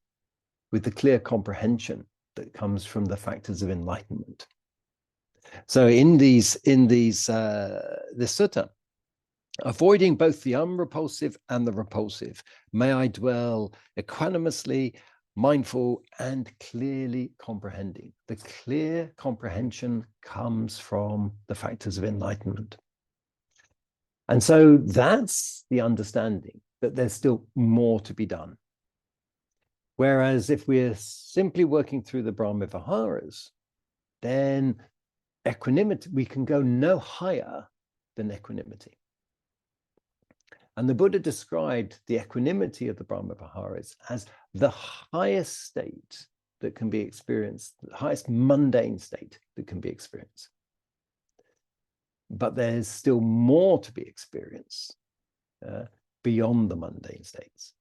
with the clear comprehension that comes from the factors of enlightenment. So in this sutta, avoiding both the unrepulsive and the repulsive, may I dwell equanimously, mindful, and clearly comprehending. The clear comprehension comes from the factors of enlightenment. And so that's the understanding that there's still more to be done. Whereas if we're simply working through the Brahmaviharas, then equanimity, we can go no higher than equanimity. And the Buddha described the equanimity of the Brahmaviharas as the highest state that can be experienced, the highest mundane state that can be experienced. But there's still more to be experienced beyond the mundane states.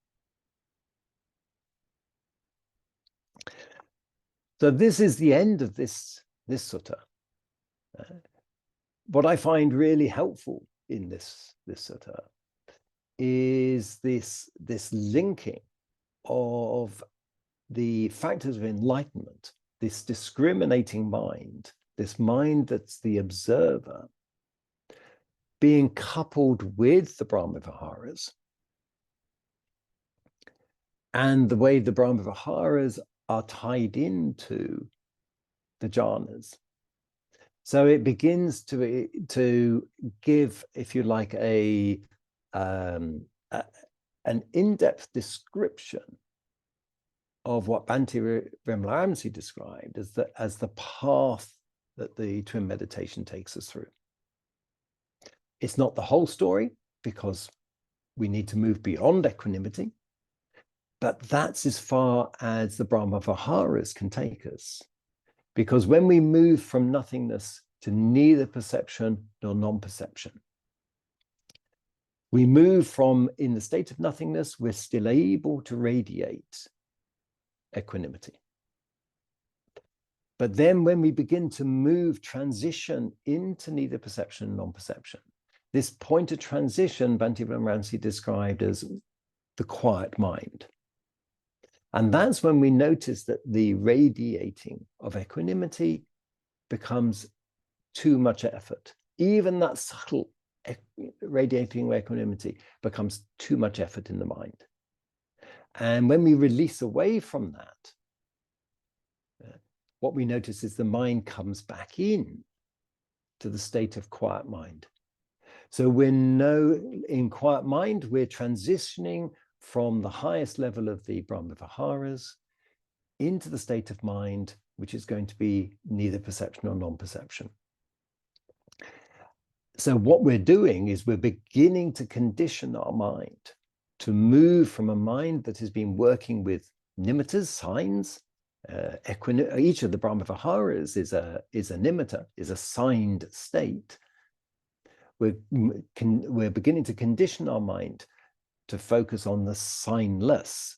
So this is the end of this sutta. What I find really helpful in this sutta is this linking of the factors of enlightenment, this discriminating mind, this mind that's the observer, being coupled with the Brahmaviharas, and the way the Brahmaviharas are tied into the jhanas. So it begins to give, if you like, an in-depth description of what Bhante Vimalaramsi described as the path that the TWIM meditation takes us through. It's not the whole story, because we need to move beyond equanimity, but that's as far as the Brahmaviharas can take us. Because when we move from nothingness to neither perception nor non-perception, we move from, in the state of nothingness, we're still able to radiate equanimity. But then when we begin to transition into neither perception nor non-perception, this point of transition, Bhante Vimalaramsi described as the quiet mind. And that's when we notice that the radiating of equanimity becomes too much effort. Even that subtle radiating of equanimity becomes too much effort in the mind. And when we release away from that, what we notice is the mind comes back in to the state of quiet mind. So in quiet mind, we're transitioning from the highest level of the Brahmaviharas into the state of mind, which is going to be neither perception nor non-perception. So what we're doing is we're beginning to condition our mind to move from a mind that has been working with nimittas, signs. Each of the Brahmaviharas is a nimitta, is a signed state. We're beginning to condition our mind to focus on the signless.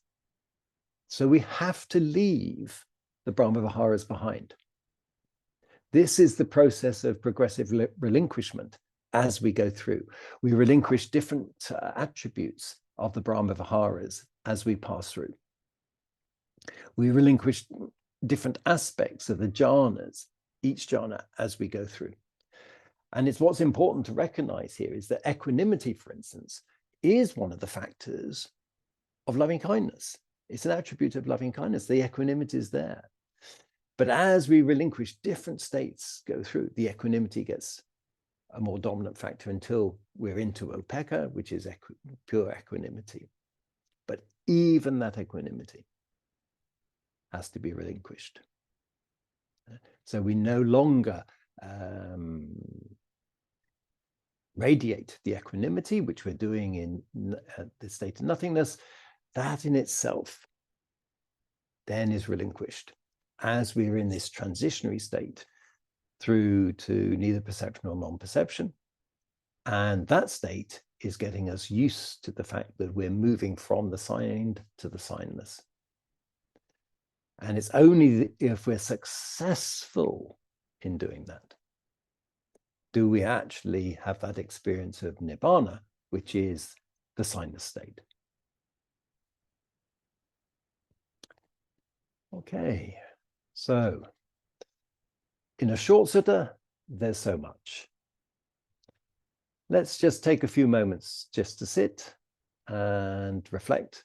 So we have to leave the Brahmaviharas behind. This is the process of progressive relinquishment as we go through. We relinquish different attributes of the Brahmaviharas as we pass through. We relinquish different aspects of the jhanas, each jhana, as we go through. And it's what's important to recognize here is that equanimity, for instance, is one of the factors of loving kindness. It's an attribute of loving kindness. The equanimity is there. But as we relinquish different states, go through, the equanimity gets a more dominant factor until we're into upekkha, which is pure equanimity. But even that equanimity has to be relinquished. So we no longer radiate the equanimity, which we're doing in the state of nothingness. That in itself then is relinquished as we're in this transitionary state through to neither perception nor non-perception. And that state is getting us used to the fact that we're moving from the signed to the signless. And it's only if we're successful in doing that do we actually have that experience of nibbana, which is the signless state. Okay, so in a short sutta, there's so much. Let's just take a few moments just to sit and reflect,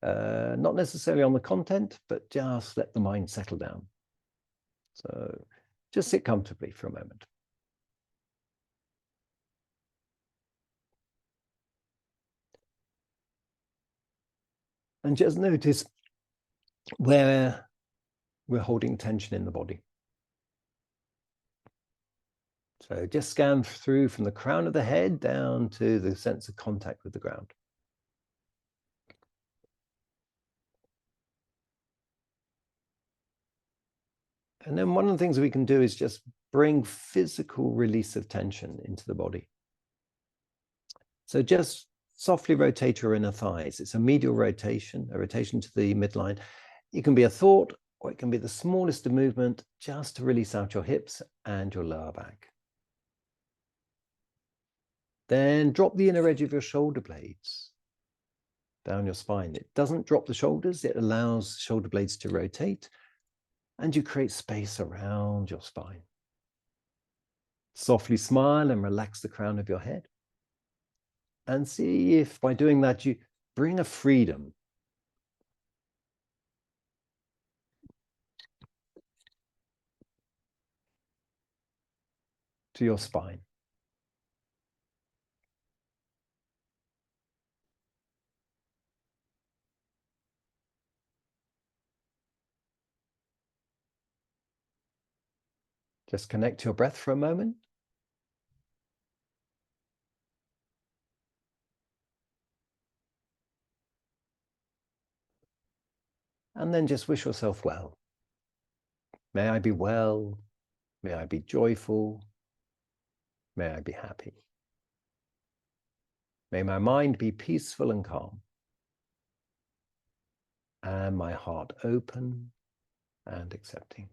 not necessarily on the content, but just let the mind settle down. So just sit comfortably for a moment. And just notice where we're holding tension in the body. So just scan through from the crown of the head down to the sense of contact with the ground. And then one of the things we can do is just bring physical release of tension into the body. So just softly rotate your inner thighs. It's a medial rotation, a rotation to the midline. It can be a thought, or it can be the smallest of movement, just to release out your hips and your lower back. Then drop the inner edge of your shoulder blades down your spine. It doesn't drop the shoulders, it allows shoulder blades to rotate, and you create space around your spine. Softly smile and relax the crown of your head. And see if by doing that you bring a freedom to your spine. Just connect to your breath for a moment. And then just wish yourself well. May I be well. May I be joyful. May I be happy. May my mind be peaceful and calm. And my heart open and accepting.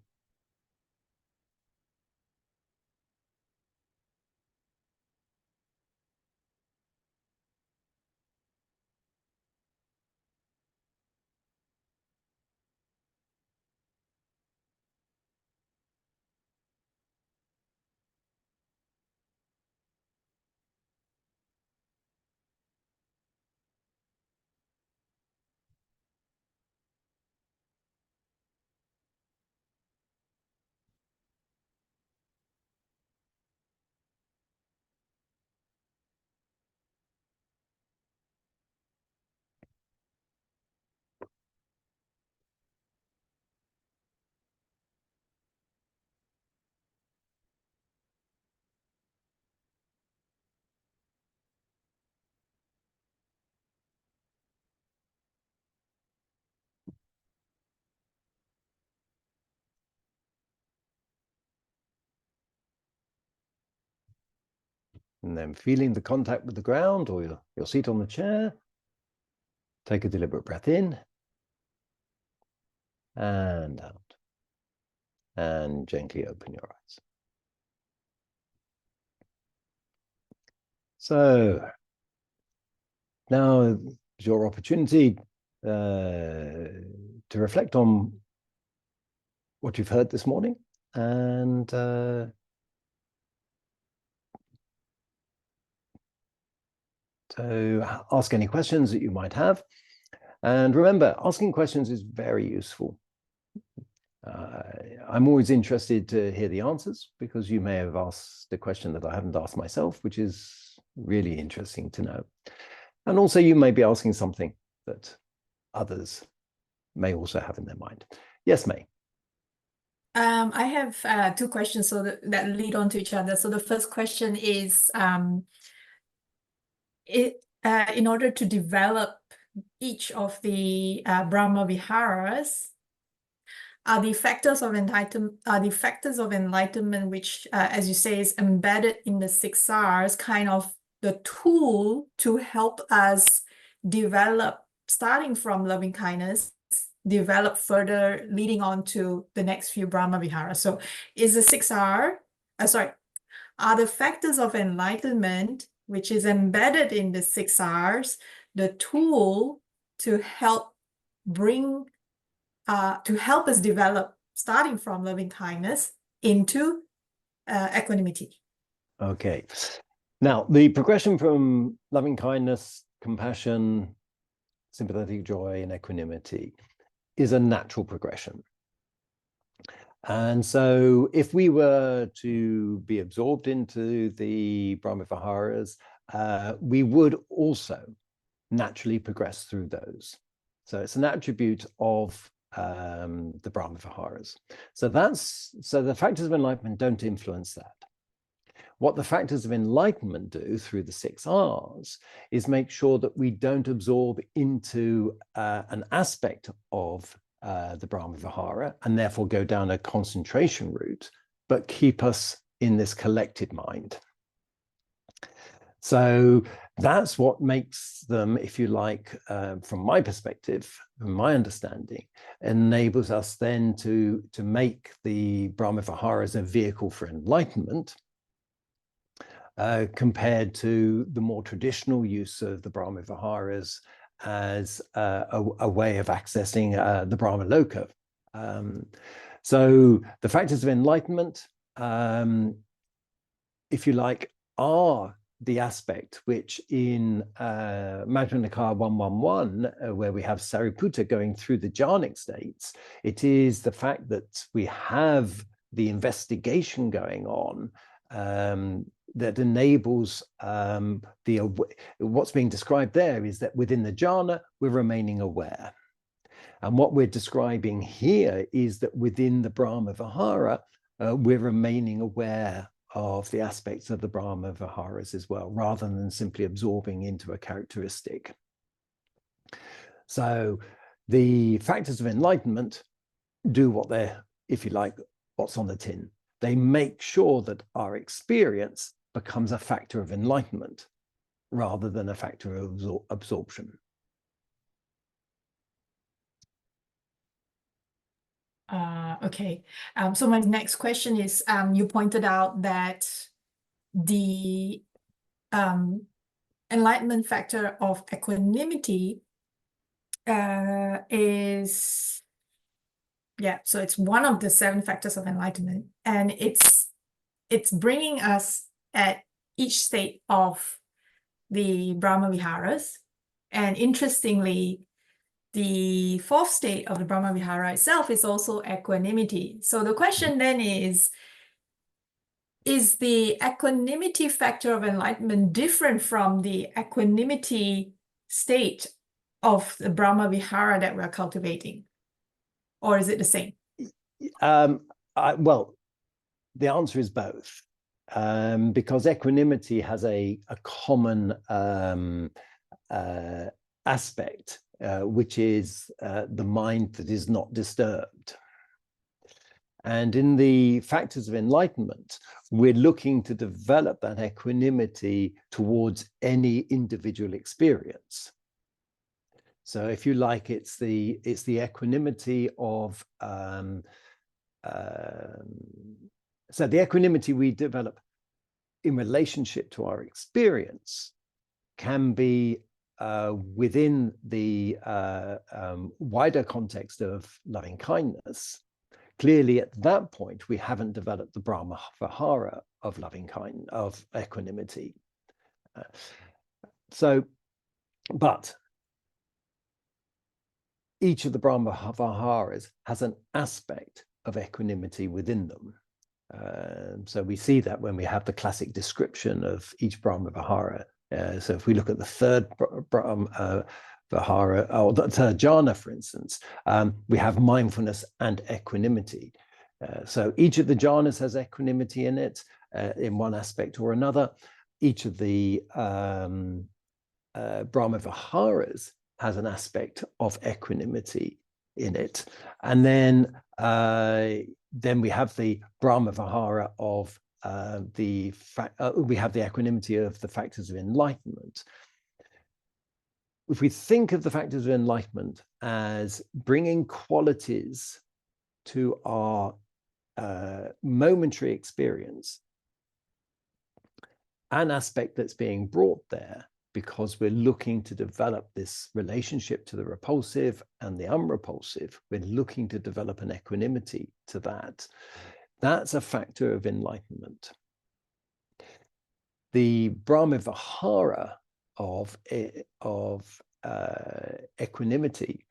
And then feeling the contact with the ground or your seat on the chair, take a deliberate breath in and out. And gently open your eyes. So now is your opportunity to reflect on what you've heard this morning and to ask any questions that you might have. And remember, asking questions is very useful. I'm always interested to hear the answers because you may have asked a question that I haven't asked myself, which is really interesting to know. And also you may be asking something that others may also have in their mind. Yes, May. I have two questions that lead on to each other. So the first question is, in order to develop each of the Brahmaviharas, are the factors of enlightenment, which, as you say, is embedded in the 6 R's, kind of the tool to help us develop, starting from loving kindness, develop further, leading on to the next few Brahmaviharas. So is the 6 R, are the factors of enlightenment, which is embedded in the 6 R's, the tool to help bring, to help us develop, starting from loving kindness into equanimity? Okay. Now, the progression from loving kindness, compassion, sympathetic joy, and equanimity is a natural progression. And so if we were to be absorbed into the Brahmaviharas, we would also naturally progress through those. So it's an attribute of the Brahmaviharas. So the factors of enlightenment don't influence that. What the factors of enlightenment do through the 6 R's is make sure that we don't absorb into an aspect of the Brahmavihara and therefore go down a concentration route, but keep us in this collected mind. So that's what makes them, if you like, from my perspective, from my understanding, enables us then to make the Brahmaviharas a vehicle for enlightenment, compared to the more traditional use of the Brahmaviharas as a way of accessing the Brahmaloka. So the factors of enlightenment, if you like, are the aspect which in Majjhima Nikaya 111, where we have Sariputta going through the jhanic states, it is the fact that we have the investigation going on that enables what's being described there is that within the jhana, we're remaining aware. And what we're describing here is that within the Brahmavihara, we're remaining aware of the aspects of the Brahmaviharas as well, rather than simply absorbing into a characteristic. So the factors of enlightenment do what they're, if you like, what's on the tin. They make sure that our experience becomes a factor of enlightenment rather than a factor of absorption. Okay. So my next question is, you pointed out that the enlightenment factor of equanimity is, so it's one of the 7 factors of enlightenment, and it's bringing us at each state of the Brahmaviharas. And interestingly, the 4th state of the Brahmavihara itself is also equanimity. So the question then is the equanimity factor of enlightenment different from the equanimity state of the Brahmavihara that we're cultivating? Or is it the same? Well, the answer is both. Because equanimity has a common aspect, which is the mind that is not disturbed. And in the factors of enlightenment, we're looking to develop that equanimity towards any individual experience. So if you like, it's the equanimity of so the equanimity we develop in relationship to our experience can be within the wider context of loving kindness. Clearly, at that point, we haven't developed the Brahmavihara of loving kindness, of equanimity. But each of the Brahmaviharas has an aspect of equanimity within them. So we see that when we have the classic description of each Brahmavihara. So if we look at the 3rd Vihara, or the 3rd jhana, for instance, we have mindfulness and equanimity. So each of the jhanas has equanimity in it, in one aspect or another. Each of the Brahmaviharas has an aspect of equanimity in it. And then Then we have the Brahmavihara of we have the equanimity of the factors of enlightenment. If we think of the factors of enlightenment as bringing qualities to our momentary experience, an aspect that's being brought there because we're looking to develop this relationship to the repulsive and the unrepulsive, we're looking to develop an equanimity to that. That's a factor of enlightenment. The Brahmavihara of equanimity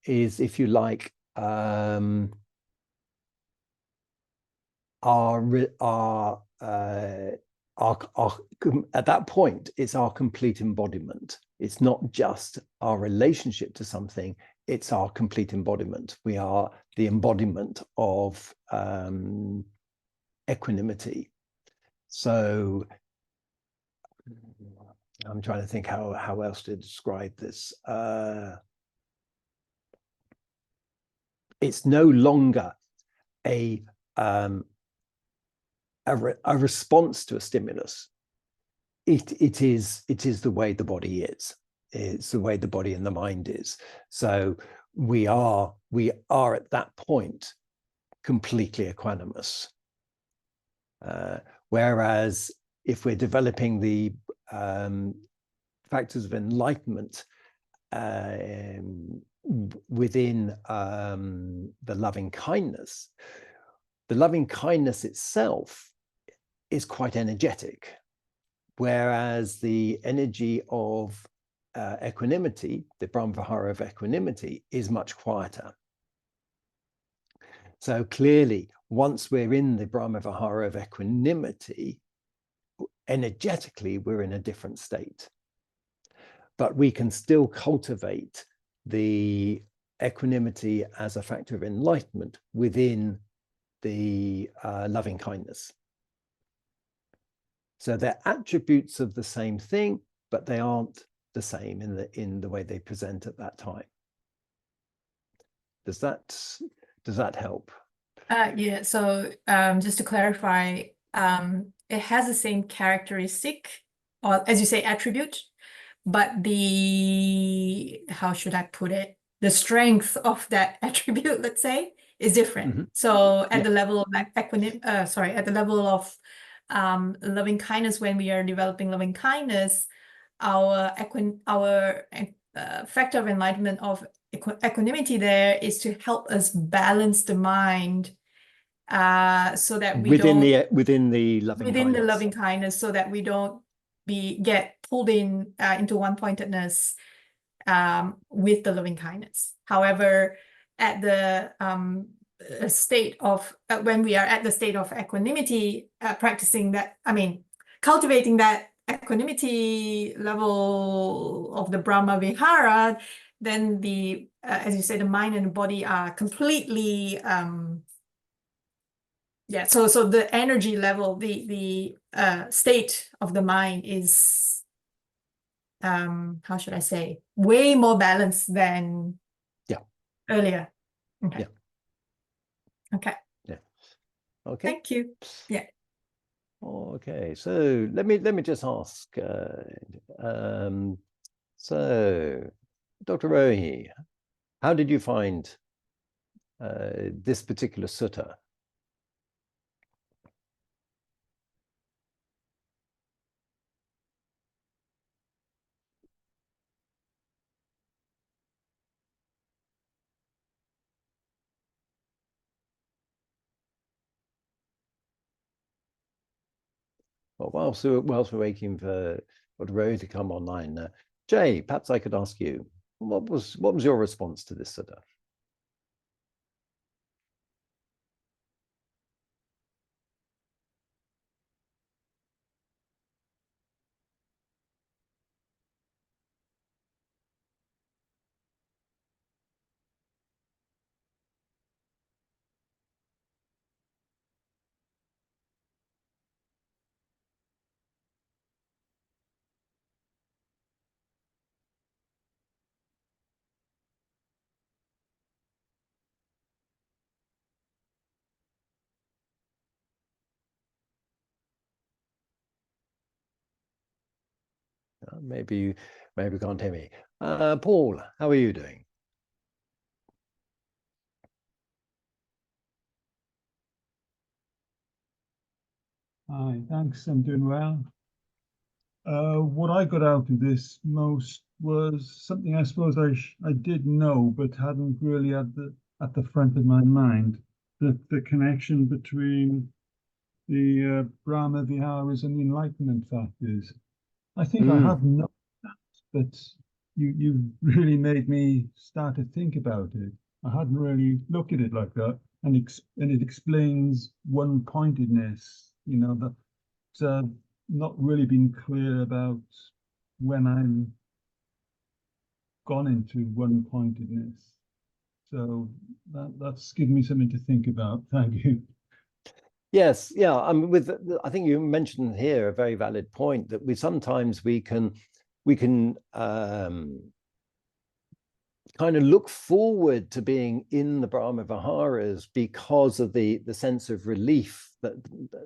is, if you like, at that point, it's our complete embodiment. It's not just our relationship to something, it's our complete embodiment. We are the embodiment of equanimity. So I'm trying to think how else to describe this. It's no longer a response to a stimulus. It is the way the body is. It's the way the body and the mind is. So we are at that point completely equanimous. Whereas if we're developing the factors of enlightenment within the loving kindness itself is quite energetic, whereas the energy of equanimity, the Brahmavihara of equanimity, is much quieter. So clearly, once we're in the Brahmavihara of equanimity, energetically, we're in a different state. But we can still cultivate the equanimity as a factor of enlightenment within the loving kindness. So they're attributes of the same thing, but they aren't the same in the way they present at that time. Does that help? Yeah, so just to clarify, it has the same characteristic, or as you say, attribute, but how should I put it? The strength of that attribute, let's say, is different. Mm-hmm. So at the level of at the level of loving kindness, when we are developing loving kindness, our factor of enlightenment of equanimity there is to help us balance the mind, so that we within the loving kindness, so that we don't get pulled into one-pointedness with the loving kindness. However, at the state of when we are at the state of equanimity, practicing that, cultivating that equanimity level of the Brahmavihara, then as you say, the mind and the body are completely so the energy level, the state of the mind is how should I say, way more balanced than earlier. Okay. Okay. Thank you. Yeah. Okay, so let me just ask. So, Dr. Rohi, how did you find this particular sutta? Well, whilst we're waiting for Dr. Rohi to come online, Jay, perhaps I could ask you, what was your response to this sutta? maybe you can't hear me. Paul, how are you doing? Hi, thanks. I'm doing well. What I got out of this most was something I suppose I did know, but hadn't really at the front of my mind. The connection between the Brahmaviharas and the Enlightenment factors. I think I have known that, but you really made me start to think about it. I hadn't really looked at it like that, and it explains one-pointedness. You know, that not really been clear about when I'm gone into one-pointedness. So that's given me something to think about. Thank you. Yes, yeah. I mean, I think you mentioned here a very valid point that we can kind of look forward to being in the Brahmaviharas because of the sense of relief that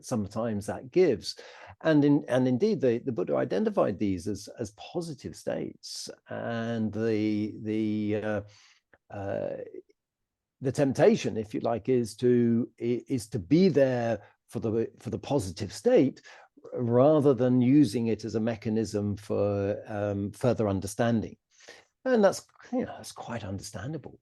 sometimes that gives. And indeed, the Buddha identified these as positive states, and the temptation, if you like, is to be there for the positive state, rather than using it as a mechanism for further understanding. And that's quite understandable.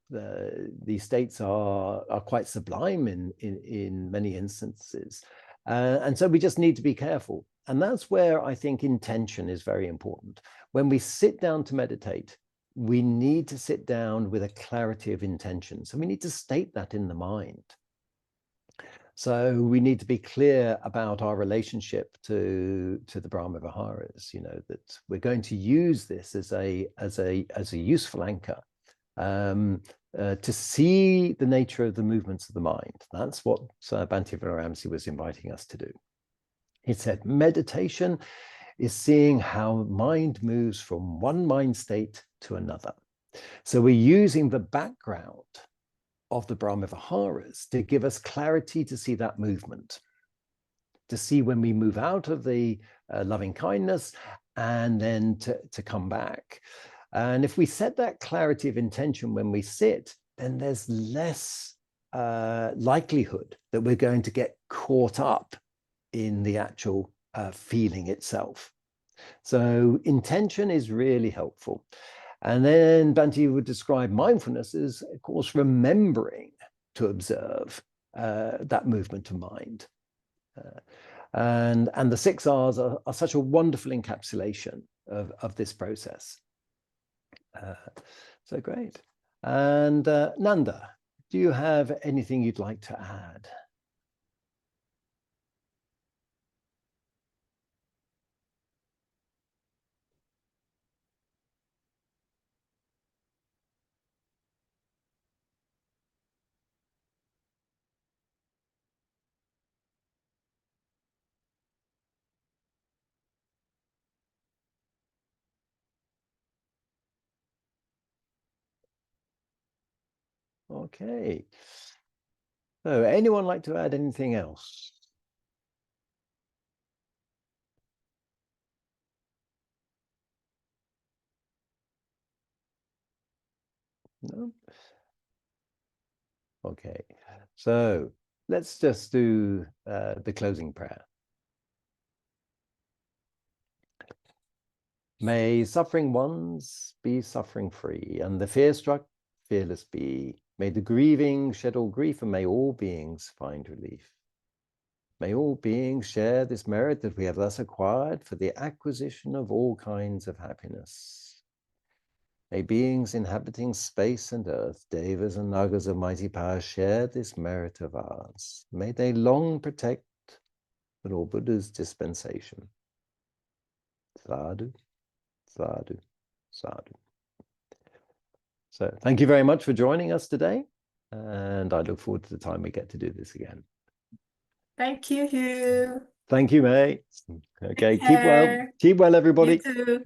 These states are quite sublime in many instances, and so we just need to be careful. And that's where I think intention is very important. When we sit down to meditate, we need to sit down with a clarity of intention. So we need to state that in the mind. So we need to be clear about our relationship to the Brahmaviharas. You know, that we're going to use this as a useful anchor to see the nature of the movements of the mind. That's what Bhante Viramsey was inviting us to do. He said, meditation is seeing how mind moves from one mind state to another. So we're using the background of the Brahmaviharas to give us clarity to see that movement, to see when we move out of the loving kindness and then to come back. And if we set that clarity of intention when we sit, then there's less likelihood that we're going to get caught up in the actual feeling itself. So intention is really helpful. And then Bhante would describe mindfulness as, of course, remembering to observe that movement of mind. And the 6 R's are such a wonderful encapsulation of this process. So great. And Nanda, do you have anything you'd like to add? Okay. So anyone like to add anything else? No? Okay. So let's just do the closing prayer. May suffering ones be suffering free, and the fear-struck fearless be. May the grieving shed all grief, and may all beings find relief. May all beings share this merit that we have thus acquired for the acquisition of all kinds of happiness. May beings inhabiting space and earth, devas and nagas of mighty power, share this merit of ours. May they long protect the Lord Buddha's dispensation. Sadhu, sadhu, sadhu. So thank you very much for joining us today, and I look forward to the time we get to do this again. Thank you, Hugh. Thank you, May. Okay, Take care. keep well, everybody. You too.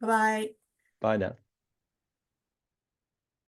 Bye. Bye now.